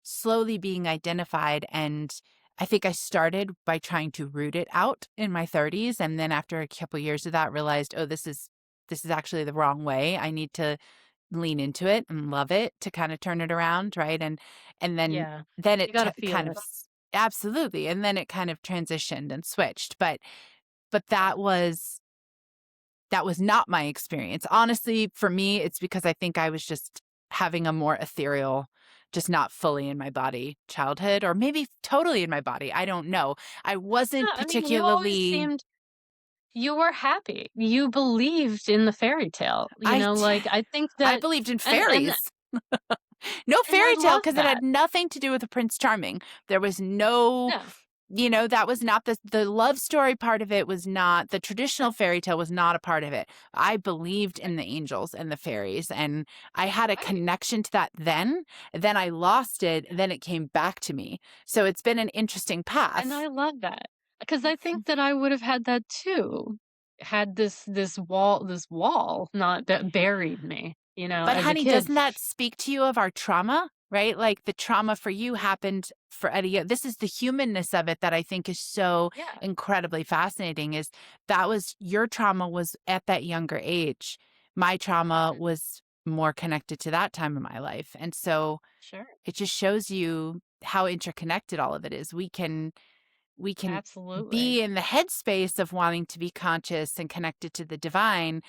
slowly being identified. And I think I started by trying to root it out in my 30s. And then after a couple years of that, realized, oh, this is actually the wrong way. I need to lean into it and love it to kind of turn it around, right? And Yeah. then You it gotta feel kind of it. absolutely, and then it kind of transitioned and switched. But Yeah. that was not my experience. Honestly, for me, it's because I think I was just having a more ethereal, just not fully in my body childhood, or maybe totally in my body. I don't know. I Yeah, wasn't I mean, you always particularly seemed you were happy. You believed in the fairy tale, I like, I think I that believed in and fairies. No I fairy tale love because it that. had nothing to do with a Prince Charming. There was no, No. that was not the love story part of it was not the traditional fairy tale was not a part of it. I believed Right, in the angels and the fairies, and I had a right, connection to that then I lost it, then it came back to me. So it's been an interesting and path. I love that because I think that I would have had that too, had this wall not that buried me, But as a honey, kid. doesn't that speak to you of our trauma? Right? Like the trauma for you happened for Eddie. This is the humanness of it that I think is so Yeah. incredibly fascinating is that was your trauma was at that younger age. My trauma Mhm. was more connected to that time of my life. And so Sure. it just shows you how interconnected all of it is. We can Absolutely. be in the headspace of wanting to be conscious and connected to the divine,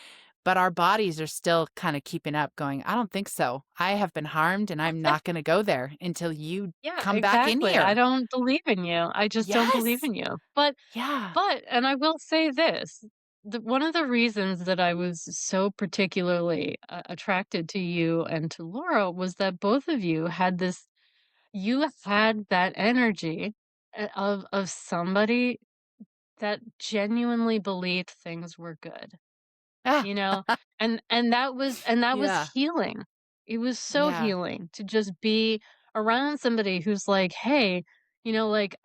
but our bodies are still kind of keeping up, going, I don't think so. I have been harmed and I'm not going to go there until you Yeah, come back in exactly. I here. don't believe in you. I just don't believe Yes. in you. But Yeah. and I will say this, one of the reasons that I was so particularly attracted to you and to Laura was that both of you had that energy of somebody that genuinely believed things were good. Ah, You know? And that was yeah. healing. It was so Yeah. healing to just be around somebody who's like, "Hey, like,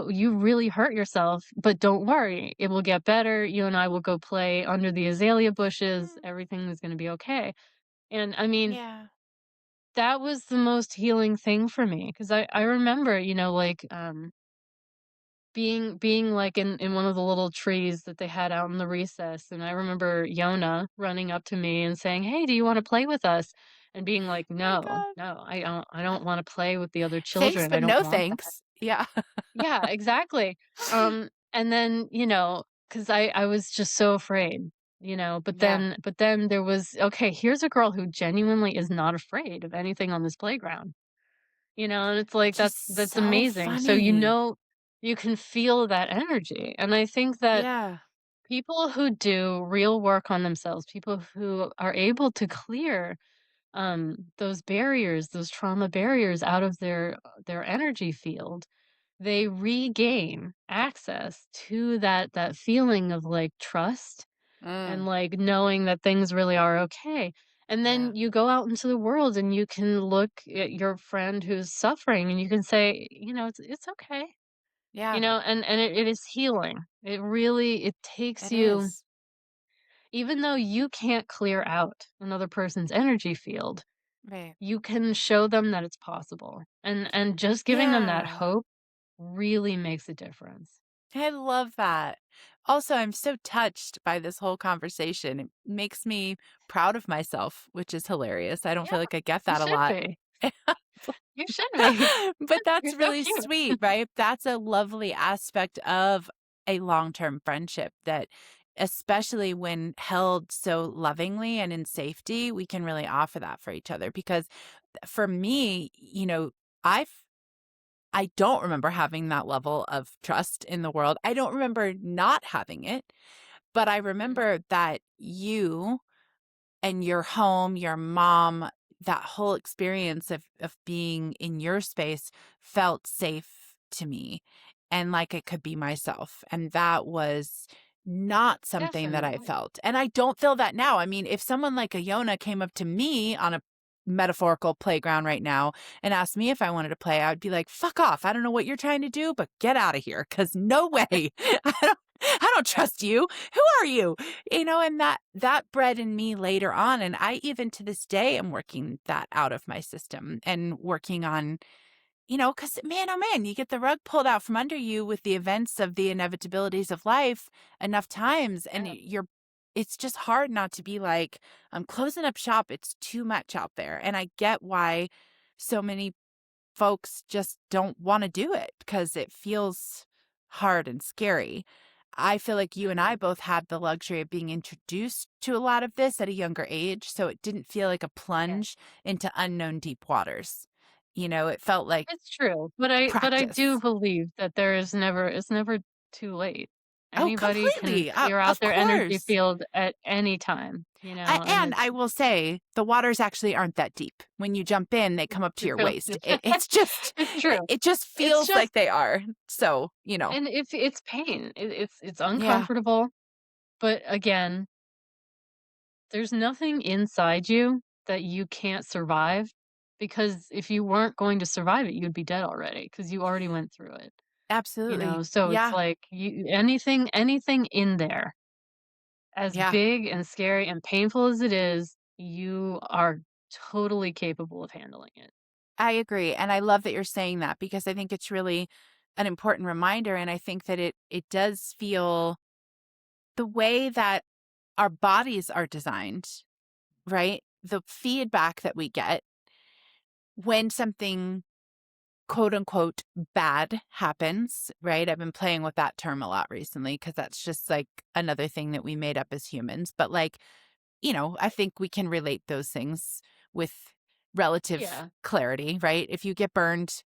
you really hurt yourself, but don't worry, it will get better. You and I will go play under the azalea bushes. Mm, Everything is gonna be okay." And, I mean, yeah. that was the most healing thing for me because I remember, like, being, like, in one of the little trees that they had out in the recess, and I remember Yona running up to me and saying, "Hey, do you wanna play with us?" And being like, My "No, God. no, I don't wanna play with the other Thanks, children, I but don't no want that." thanks. Yeah. Yeah, exactly. And then, because I was just so afraid, but Yeah. then there was, "Okay, here's a girl who genuinely is not afraid of anything on this playground." And it's like, Which is that's so amazing. So, funny. you can feel that energy, and I think that Yeah. people who do real work on themselves, people who are able to clear, those barriers, those trauma barriers out of their energy field, they regain access to that feeling of, like, trust and, Mm, like, knowing that things really are okay. And yeah. then you go out into the world and you can look at your friend who's suffering and you can say, "It's okay." Yeah. And it is healing. It takes It you, is. even though you can't clear out another person's energy field, Right. you can show them that it's possible. And just giving them that Yeah. hope really makes a difference. I love that. Also, I'm so touched by this whole conversation. It makes me proud of myself, which is hilarious. I don't Yeah, feel like I get you that a should lot. be. You should be. But You're that's so really cute. sweet, right? That's a lovely aspect of a long-term friendship that especially when held so lovingly and in safety, we can really offer that for each other because for me, I've I don't remember having that level of trust in the world. I don't remember not having it, but I Mhm. remember that you and your home, your mom, that whole experience of being in your space felt safe to me and like it could be myself. And that was not something that I Definitely. felt. And I don't feel that now. I mean, if someone like a Yona came up to me on a metaphorical playground right now and asked me if I wanted to play, I'd be like, "Fuck off. I don't know what you're trying to do, but get out of here cuz no way. I don't trust you. Who are you?" And that bred in me later on, and I even to this day am working that out of my system and working on, cuz man, oh man, you get the rug pulled out from under you with the events of the inevitabilities of life enough times, and Yeah. it's just hard not to be like, I'm closing up shop. It's too much out there. And I get why so many folks just don't want to do it because it feels hard and scary. I feel like you and I Mhm. both had the luxury of being introduced to a lot of this at a younger age. So it didn't feel like a Yeah. plunge into unknown deep waters. It felt like It's true, but I do practice. believe that it's never too late. Oh, Anybody can completely. clear out Of their energy course. field at any time, and And I will say the waters actually aren't that deep. When you jump in, they come up to it your feels waist. It's just, it's true. it just It's feels just like they are. So, and if it's pain, it's yeah, uncomfortable, but again, there's nothing inside you that you can't survive because if you weren't going to survive it, you'd be dead already because you already went through it. absolutely. So it's Yeah, like anything in there, as yeah, big and scary and painful as it is, you are totally capable of handling it. I agree. And I love that you're saying that because I think it's really an important reminder. And I think that it does feel the way that our bodies are designed, right? The feedback that we get when something quote unquote bad happens, right? I've been playing with that term a lot recently because that's just like another thing that we made up as humans. But like, I think we can relate those things with relative Yeah, clarity, right? If you get burned,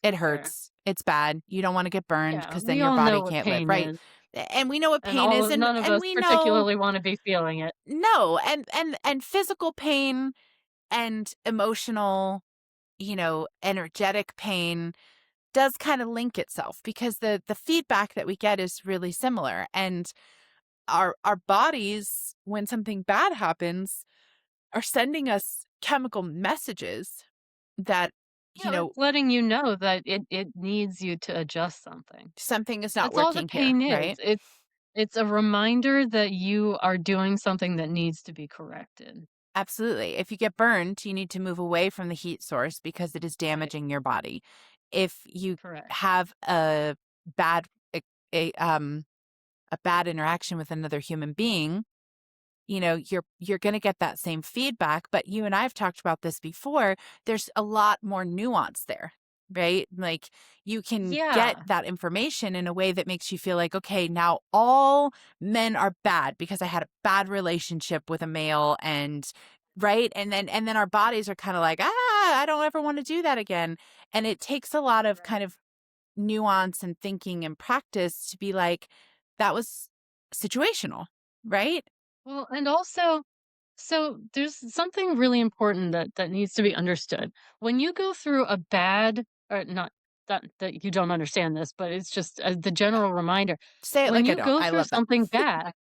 it for sure. hurts. It's bad. You don't want to get burned Yeah, because then we your all know body what can't live, pain right? is, And we know what and pain is, and none of and us we know particularly want to be feeling it. no, and physical pain and emotional, energetic pain does kind of link itself because the feedback that we get is really similar, and our bodies when something bad happens are sending us chemical messages that Yeah, it's letting you know that it needs you to adjust something. something is not That's all the working here, pain is. right? It's a reminder that you are doing something that needs to be corrected. Absolutely. If you get burned, you need to move away from the heat source because it is Right. damaging your body. If you Correct. have bad a, a bad interaction with another human being, you're going to get that same feedback, but you and I've talked about this before. There's a lot more nuance there, right? Like you can get Yeah. that information in a way that makes you feel like, okay, now all men are bad because I had a bad relationship with a male, and right? And then our bodies are kind of like, I don't ever want to do that again. And it takes a lot of Right. kind of nuance and thinking and practice to be like, that was situational, right? Well, and also, so there's something really important that needs to be understood. When you go through a bad, or not that you don't understand this, but it's just the Uh, general reminder. Say it When like I you don't. go I through love that. something bad,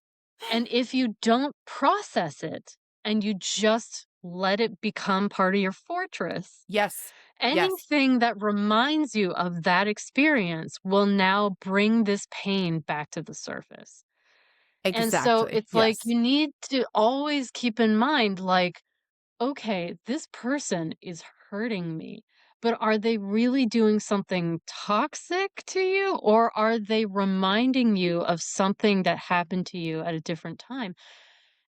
and if you don't process it and you just let it become part of your fortress, Yes. Yes. anything that reminds you of that experience will now bring this pain back to the surface. And so Exactly. it's like Yes. you need to always keep in mind, like, okay, this person is hurting me, but are they really doing something toxic to you? Or are they reminding you of something that happened to you at a different time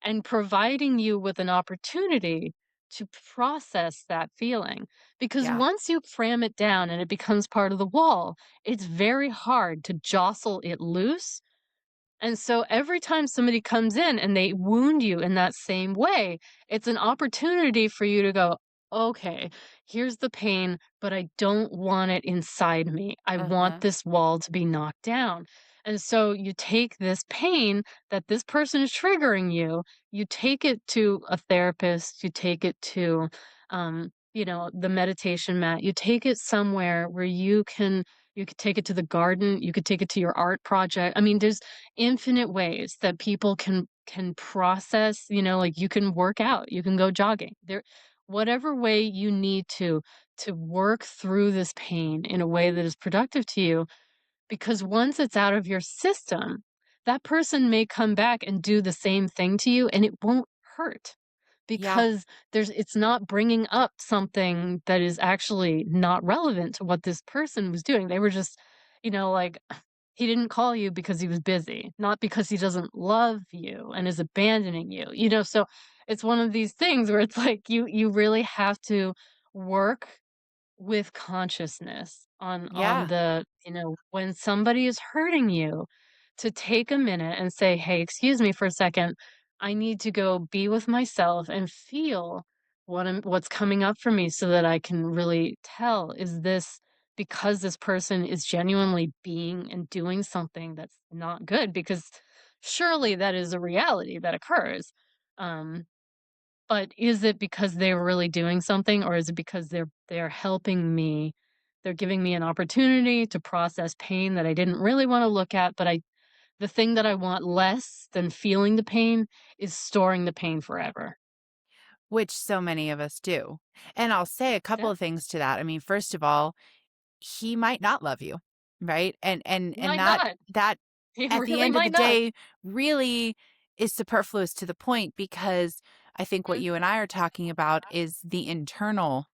and providing you with an opportunity to process that feeling? Because Yeah. once you cram it down and it becomes part of the wall, it's very hard to jostle it loose, and so every time somebody comes in and they wound you in that same way, it's an opportunity for you to go, okay, here's the pain, but I don't want it inside me. I want Uh-huh. this wall to be knocked down. And so you take this pain that this person is triggering you take it to a therapist, you take it to, the meditation mat, you take it somewhere where you could take it to the garden, you could take it to your art project. I mean, there's infinite ways that people can process, like you can work out, you can go jogging. There whatever way you need to work through this pain in a way that is productive to you, because once it's out of your system, that person may come back and do the same thing to you and it won't hurt Yeah. because it's not bringing up something that is actually not relevant to what this person was doing. They were just, like he didn't call you because he was busy, not because he doesn't love you and is abandoning you. So it's one of these things where it's like you really have to work with consciousness on Yeah. the, when somebody is hurting you, to take a minute and say, "Hey, excuse me for a second. I need to go be with myself and feel what's coming up for me so that I can really tell, is this because this person is genuinely being and doing something that's not good?" Because surely that is a reality that occurs. Um, but is it because they're really doing something, or is it because they're helping me? They're giving me an opportunity to process pain that I didn't really wanna look at, but I the thing that I want less than feeling the pain is storing the pain forever. Which so many of us do. And I'll say a couple Yeah, of things to that. I mean, first of all, he might not love you, right? he And might not. that He at the really end of the might not. day really is superfluous to the point, because I think what Mhm. you and I are talking about is the internal,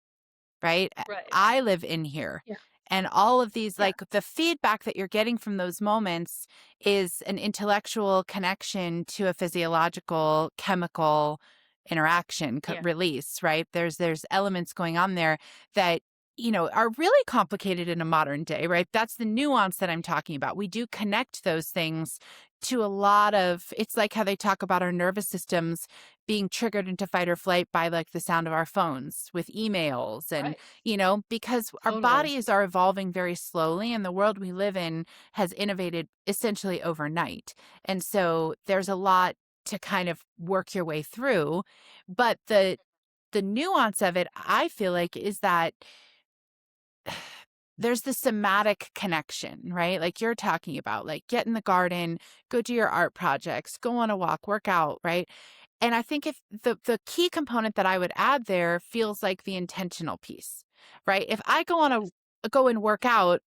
right? Right. I live in here. Yeah, And all of these, yeah, like the feedback that you're getting from those moments is an intellectual connection to a physiological, chemical interaction, yeah. release, right? There's elements going on there that, are really complicated in a modern day, right? That's the nuance that I'm talking about. We do connect those things to a lot of, it's like how they talk about our nervous systems being triggered into fight or flight by like the sound of our phones with emails, and Right. because our Totally. bodies are evolving very slowly and the world we live in has innovated essentially overnight. And so there's a lot to kind of work your way through. But the nuance of it, I feel like, is that there's the somatic connection, right? Like you're talking about, like get in the garden, go do your art projects, go on a walk, work out, right? And I think if the key component that I would add there feels like the intentional piece, right? If I Yes. go and work out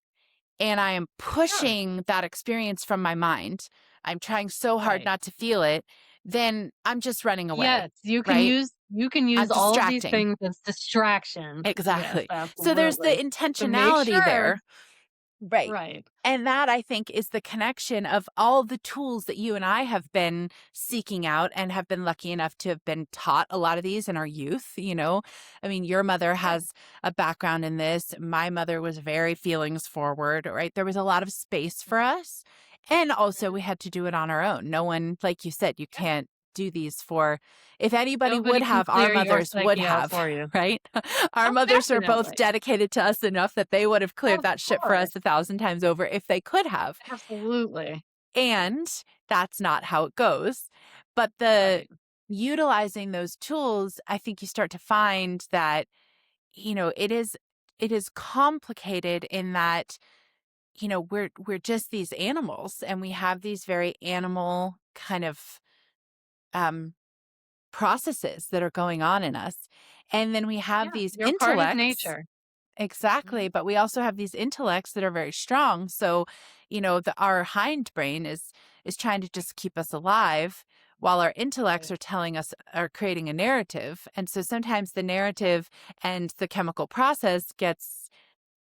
and I am Sure. pushing that experience from my mind, I'm trying so hard Right. not to feel it, then I'm just running away, Yes, right? you can use I'm all of these distracting. things as distractions. Yes, Exactly. So there's the absolutely. But make intentionality sure. there. Right. Right. And that, I think, is the connection of all the tools that you and I have been seeking out and have been lucky enough to have been taught a lot of these in our youth. I mean, your mother Yeah. has a background in this. My mother was very feelings forward, right? There was a lot of space for Mhm, us. And also, mhm. we had to do it on our own. No one, like you said, you Yeah. can't do these for, if anybody would Nobody can have, our clear your mothers would psyche out have, for you. right? Our Oh, mothers are both definitely. dedicated to us enough that they would have cleared Of that shit for us course. 1,000 times over if they could have. Absolutely. And that's not how it goes. But the Right. utilizing those tools, I think you start to find that, it is complicated in that, we're just these animals and we have these very animal kind of um processes that are going on in us. And then we have Yeah, these you're part of intellects. nature. Exactly, Mhm. but we also have these intellects that are very strong. So, our hindbrain is trying to just keep us alive, while our intellects Right. are creating a narrative. And so sometimes the narrative and the chemical process gets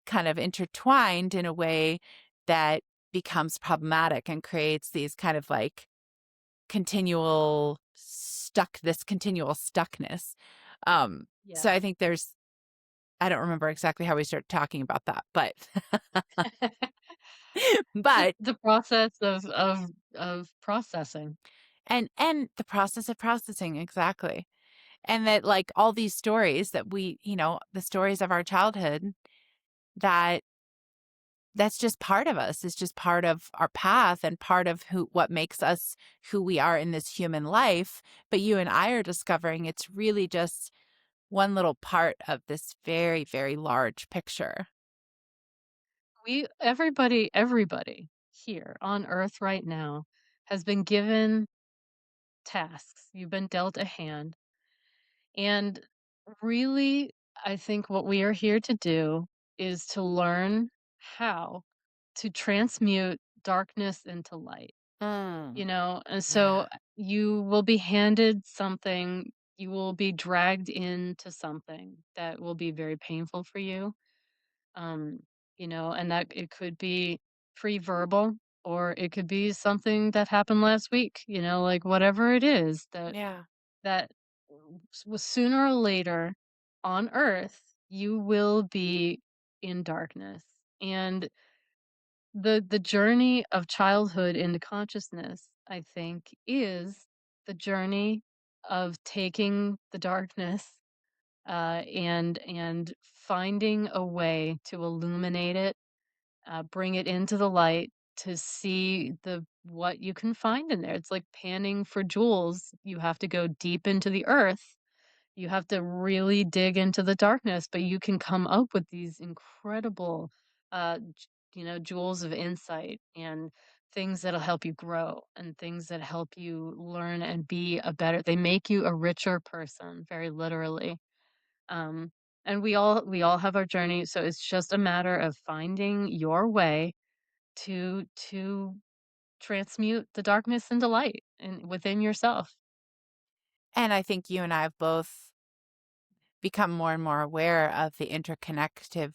kind of intertwined in a way that becomes problematic and creates these kind of like continual stuckness. So Yeah. I think I don't remember exactly how we started talking about that, but but The process of processing. and the process of processing, exactly. And that, like, all these stories that the stories of our childhood, that that's just part of us. It's just part of our path and part of what makes us who we are in this human life. But you and I are discovering it's really just one little part of this very, very large picture. Everybody here on Earth right now has been given tasks. You've been dealt a hand. And Really, I think what we are here to do is to learn how to transmute darkness into light, Mm, And so yeah. you will be handed something, you will be dragged into something that will be very painful for you. Um, and that it could be pre-verbal or it could be something that happened last week, like whatever it is Yeah. that was sooner or later on earth, you will be in darkness. And the journey of childhood into consciousness, I think, is the journey of taking the darkness and finding a way to illuminate it, bring it into the light to see the what you can find in there. It's like panning for jewels. You have to go deep into the earth, you have to really dig into the darkness, but you can come up with these incredible, jewels of insight and things that'll help you grow and things that help you learn and be a better. They make you a richer person, very literally. Um, and we all have our journey, so it's just a matter of finding your way to transmute the darkness into light and within yourself. And I think you and I have both become more and more aware of the interconnectedness,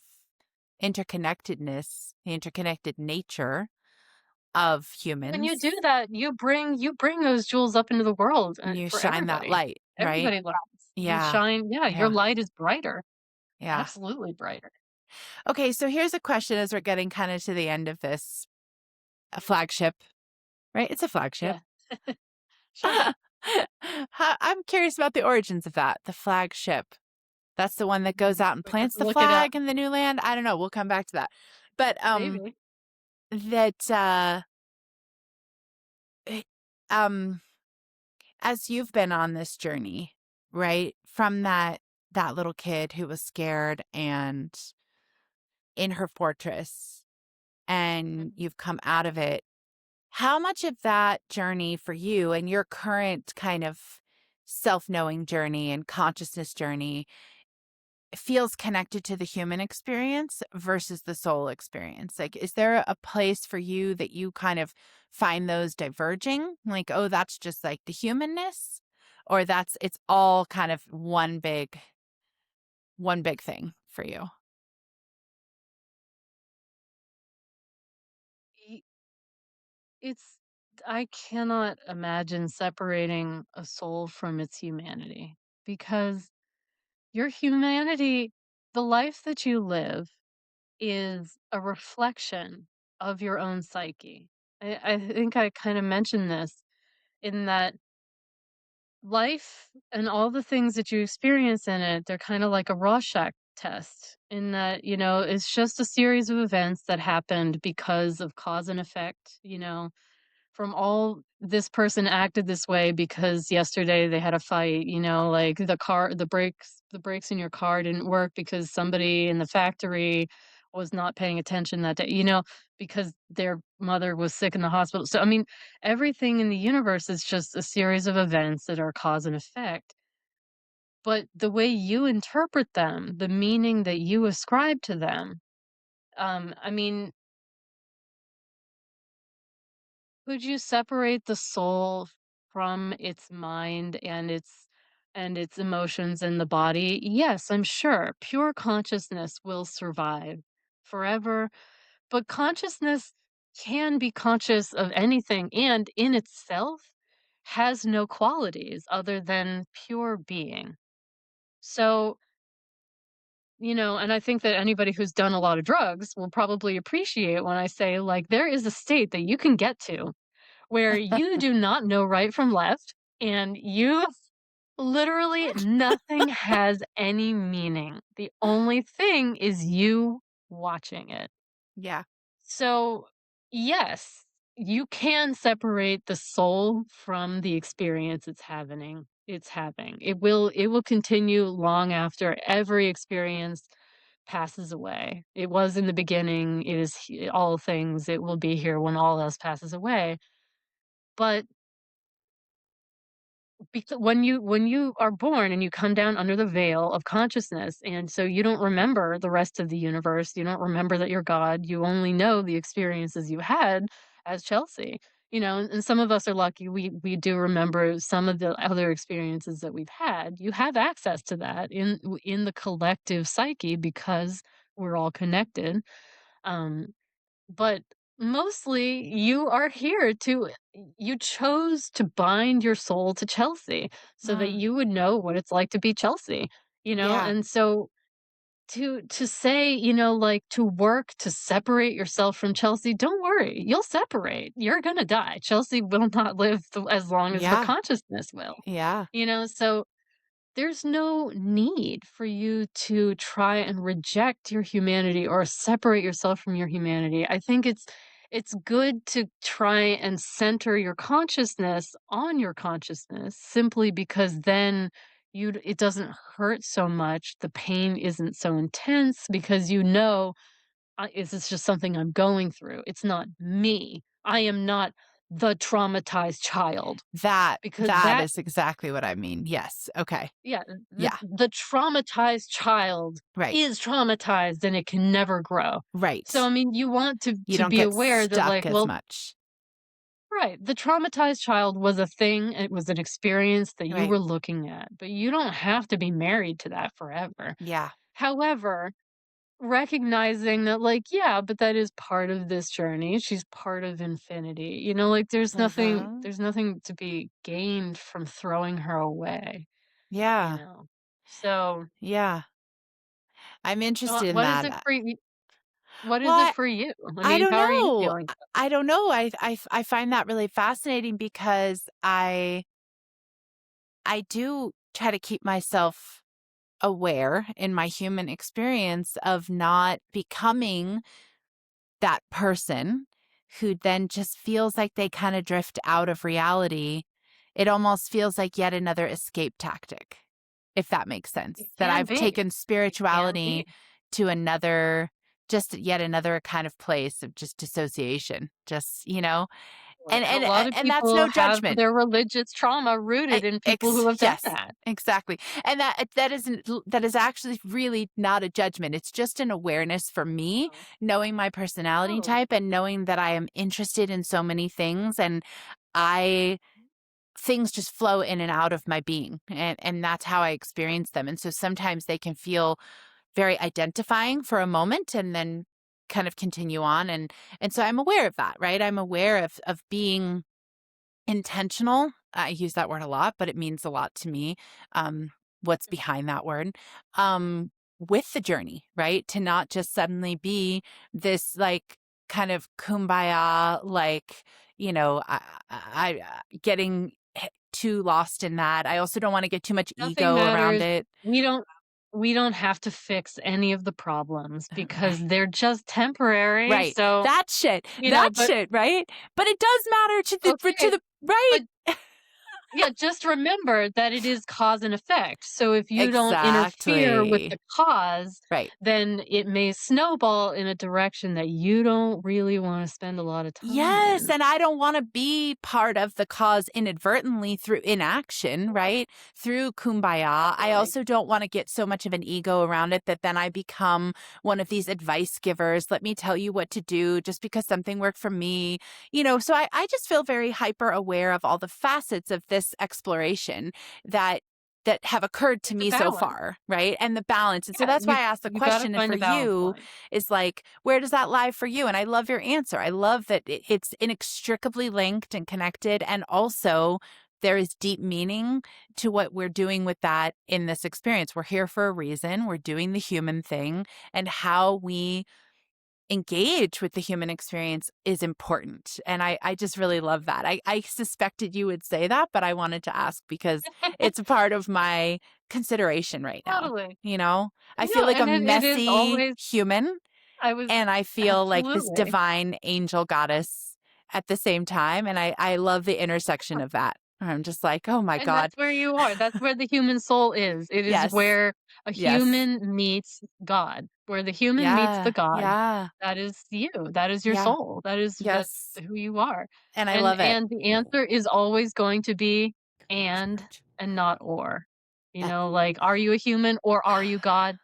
the interconnected nature of When you do humans. that, you bring those jewels up into the world, You for shine that everybody. light, right? Everybody learns. You Yeah. shine, yeah, your Yeah. light is brighter, Yeah. absolutely brighter. Okay, so here's a question as we're getting kind of to the end of this a flagship, right? It's a flagship. Yeah, sure. I'm curious about the origins of that. The flagship. That's the one that goes out and We have plants to the look it up, flag in the new land. I don't know. We'll come back to that. But maybe. that eh, um as you've been on this journey, right? From that little kid who was scared and in her fortress and Mhm. you've come out of it. How much of that journey for you and your current kind of self-knowing journey and consciousness journey feels connected to the human experience versus the soul experience? Like, is there a place for you that you kind of find those diverging? Like, oh, that's just like the humanness, or it's all kind of one big thing for you. Y It's I cannot imagine separating a soul from its humanity because your humanity, the life that you live is a reflection of your own psyche. I think I kind of mentioned this in that life and all the things that you experience in it, they're kind of like a Rorschach test in that, it's just a series of events that happened because of cause and effect, from all this person acted this way because yesterday they had a fight, like the brakes in your car didn't work because somebody in the factory was not paying attention that day, because their mother was sick in the hospital. So I mean, everything in the universe is just a series of events that are cause and effect. But the way you interpret them, the meaning that you ascribe to them, I mean, could you separate the soul from its mind and its emotions and the body? Yes, I'm sure. Pure consciousness will survive forever, but consciousness can be conscious of anything and in itself has no qualities other than pure being. So, and I think that anybody who's done a lot of drugs will probably appreciate when I say, like, there is a state that you can get to where you do not know right from left, and you literally nothing has any meaning. The only thing is you watching it. Yeah. So, yes, you can separate the soul from the experience it's having. It will continue long after every experience passes away. It was in the beginning, it is all things, it will be here when all else passes away. But Because when you are born and you come down under the veil of consciousness, and so you don't remember the rest of the universe, you don't remember that you're God, you only know the experiences you had as Chelsea. And some of us are lucky, we do remember some of the other experiences that we've had. You have access to that in the collective psyche because we're all connected. Um, but mostly you are here to you chose to bind your soul to Chelsea so that Mm, you would know what it's like to be Chelsea. yeah. And so to say, like to work to separate yourself from Chelsea, don't worry, you'll separate. You're going to die. Chelsea will not live as long as her Yeah. consciousness will. Yeah. So there's no need for you to try and reject your humanity or separate yourself from your humanity. I think it's good to try and center your consciousness on your consciousness simply because then it doesn't hurt so much. The pain isn't so intense because is this just something I'm going through? It's not me. I am not the traumatized child because That that is exactly what I mean. Yes. Okay. yeah, Yeah. the traumatized child Right. is traumatized and it can never grow. So, Right. I mean, you want to You to don't be get aware that, stuck like, as well, much. right, the traumatized child was a thing, it was an experience that you Right. were looking at, but you don't have to be married to that forever. Yeah. However, recognizing that, like, yeah, but that is part of this journey, she's part of infinity, like, Uh-huh. there's nothing to be gained from throwing her away, you Yeah. know? So Yeah. I'm interested in What is that. it for you? What is it Well, for you? I I mean, don't how are you know. feeling? I don't know. I find that really fascinating because I do try to keep myself aware in my human experience of not becoming that person who then just feels like they kind of drift out of reality. It almost feels like yet another escape tactic, if that makes sense. It That can I've be. taken It can spirituality be. to another, just yet another kind of place of just dissociation. Just, Right, and a and lot of and that's people no have judgment. their religious trauma rooted in people who have done Yes, that. exactly, and that is actually really not a judgment, it's just an awareness for me, No. knowing my personality Totally. type and knowing that I am interested in so many things, and I things just flow in and out of my being, and that's how I experience them, and so sometimes they can feel very identifying for a moment and then kind of continue on, and so I'm aware of that, right? I'm aware of being intentional. I use that word a lot, but it means a lot to me. Um, what's behind that word? Um, with the journey, right? To not just suddenly be this like kind of kumbaya, like, getting too lost in that. I also don't want to get too much Nothing ego around matters. it. We don't we don't have to fix any of the problems Right. because they're just temporary, Right. so, That but shit, right? But it does matter to okay, the right. but yeah, just remember that it is cause and effect. So if you don't interfere with Exactly. the cause, Right. then it may snowball in a direction that you don't really want to spend a lot of time Yes, in. and I don't wanna be part of the cause inadvertently through inaction, right? Through kumbaya. I Totally. also don't wanna get so much of an ego around it that then I become one of these advice givers. Let me tell you what to do just because something worked for me. So I just feel very hyper aware of all the facets of this exploration that that have occurred to It's a me so balance. far, right? And the balance. And so Yeah, that's why I asked the you got to question. And find for a balance you, point. is like, where does that lie for you? And I love your answer. I love that it's inextricably linked and connected. And also, there is deep meaning to what we're doing with that in this experience. We're here for a reason. We're doing the human thing, and how we engage with the human experience is important. And I just really love that. I suspected you would say that, but I wanted to ask because it's a part of my consideration right now. Totally. I feel No, like a and it is messy always human, I was and I feel like this absolutely. divine angel goddess at the same time. And I love the intersection of that. I'm just like, oh my And God. that's where you are. That's where the human soul is. It is Yes. where a Yes. human meets God. Where the human meets the Yeah. God. Yeah. That is you. That is your Yeah. soul. That's Yes. who you are. And I And love it. and the answer is always going to be and Charge. and not or. You Eh, know, like, are you a human or are you God?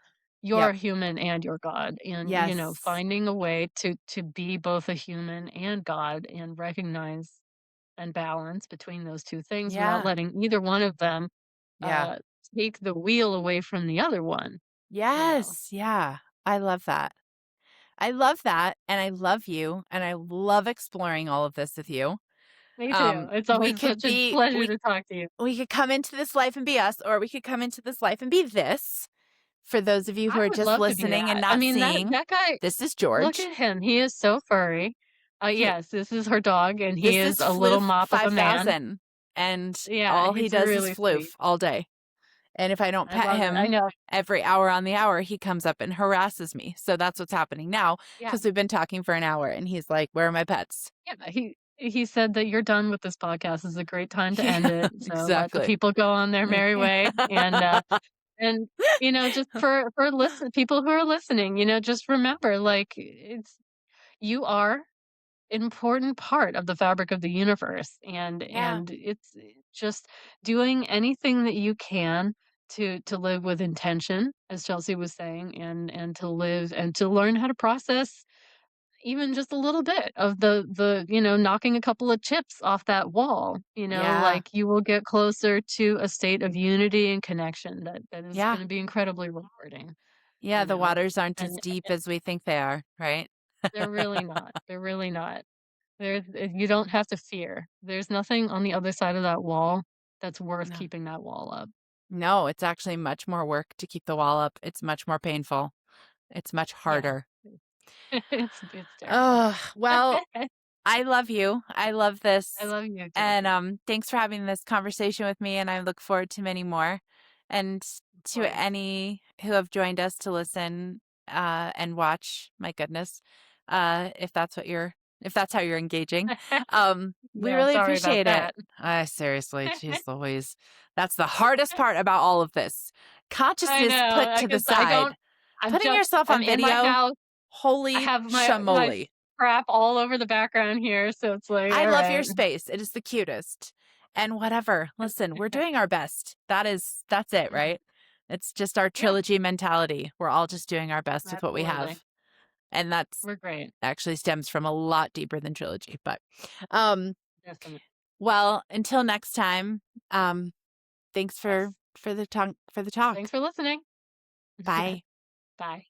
You're Yep. a human and you're God. And, Yes. finding a way to be both a human and God and recognize and balance between those 2 things without Yeah. letting either one of them, Yeah. uh, take the wheel away from the other one, you know? Yes. Yeah. I love that. I love that, and I love you, and I love exploring all of this with you. Me too. It's We always could such a be pleasure to talk to you. we could come into this life and be us, or we could come into this life and be this. For those of you who I are would just love to be listening and that. I not mean, that seeing, that guy, this is look George. at him. He is so furry. He Yes, this is her dog, and he This is is a little Floof mop of a man. 5000, and Yeah, all he he's does is really floof sweet. all day. And if I don't I pet love it. I him know. every hour on the hour, he comes up and harasses me. So that's what's happening now Yeah, because we've been talking for an hour and he's like, "Where are my pets?" yeah. He said that you're done with this podcast. This is a great time to end Yeah, it. So let the exactly. people go on their merry way, and just for listen people who are listening, just remember, like, you are important part of the fabric of the universe, and Yeah, it's just doing anything that you can to live with intention, as Chelsea was saying, and to live and to learn how to process even just a little bit of the knocking a couple of chips off that wall, yeah, like, you will get closer to a state of unity and connection that is yeah, going to be incredibly rewarding, yeah. you The know waters aren't as and deep as we think they are, right? they're really not. They're really not. You don't have to fear. There's nothing on the other side of that wall that's worth No. keeping that wall up. No, it's actually much more work to keep the wall up. It's much more painful. It's much Yeah. harder. It's terrible. Oh, well, I love you. I love I this. love you, And Chelsea. thanks for having this conversation with me. And I look forward to many more. And Of to course. any who have joined us to listen and watch, my goodness, if that's how you're engaging, we Yeah, really sorry about appreciate it. that. I seriously, geez Louise, that's the hardest part about all of this. I Consciousness put know, to the because I don't side, putting yourself I'm on in my video. house. I Holy have my shamoly. crap all over the background here, so it's like, I love your alright. space. It is the cutest. And whatever. Listen, we're doing our best. That's it, Mhm. right? It's just our Yeah, trilogy mentality. We're all just doing our best with what we absolutely. have. And that's We're great. actually stems from a lot deeper than trilogy. But um Definitely. well, until next time, thanks Yes. for the talk. Thanks for listening. Bye. Bye.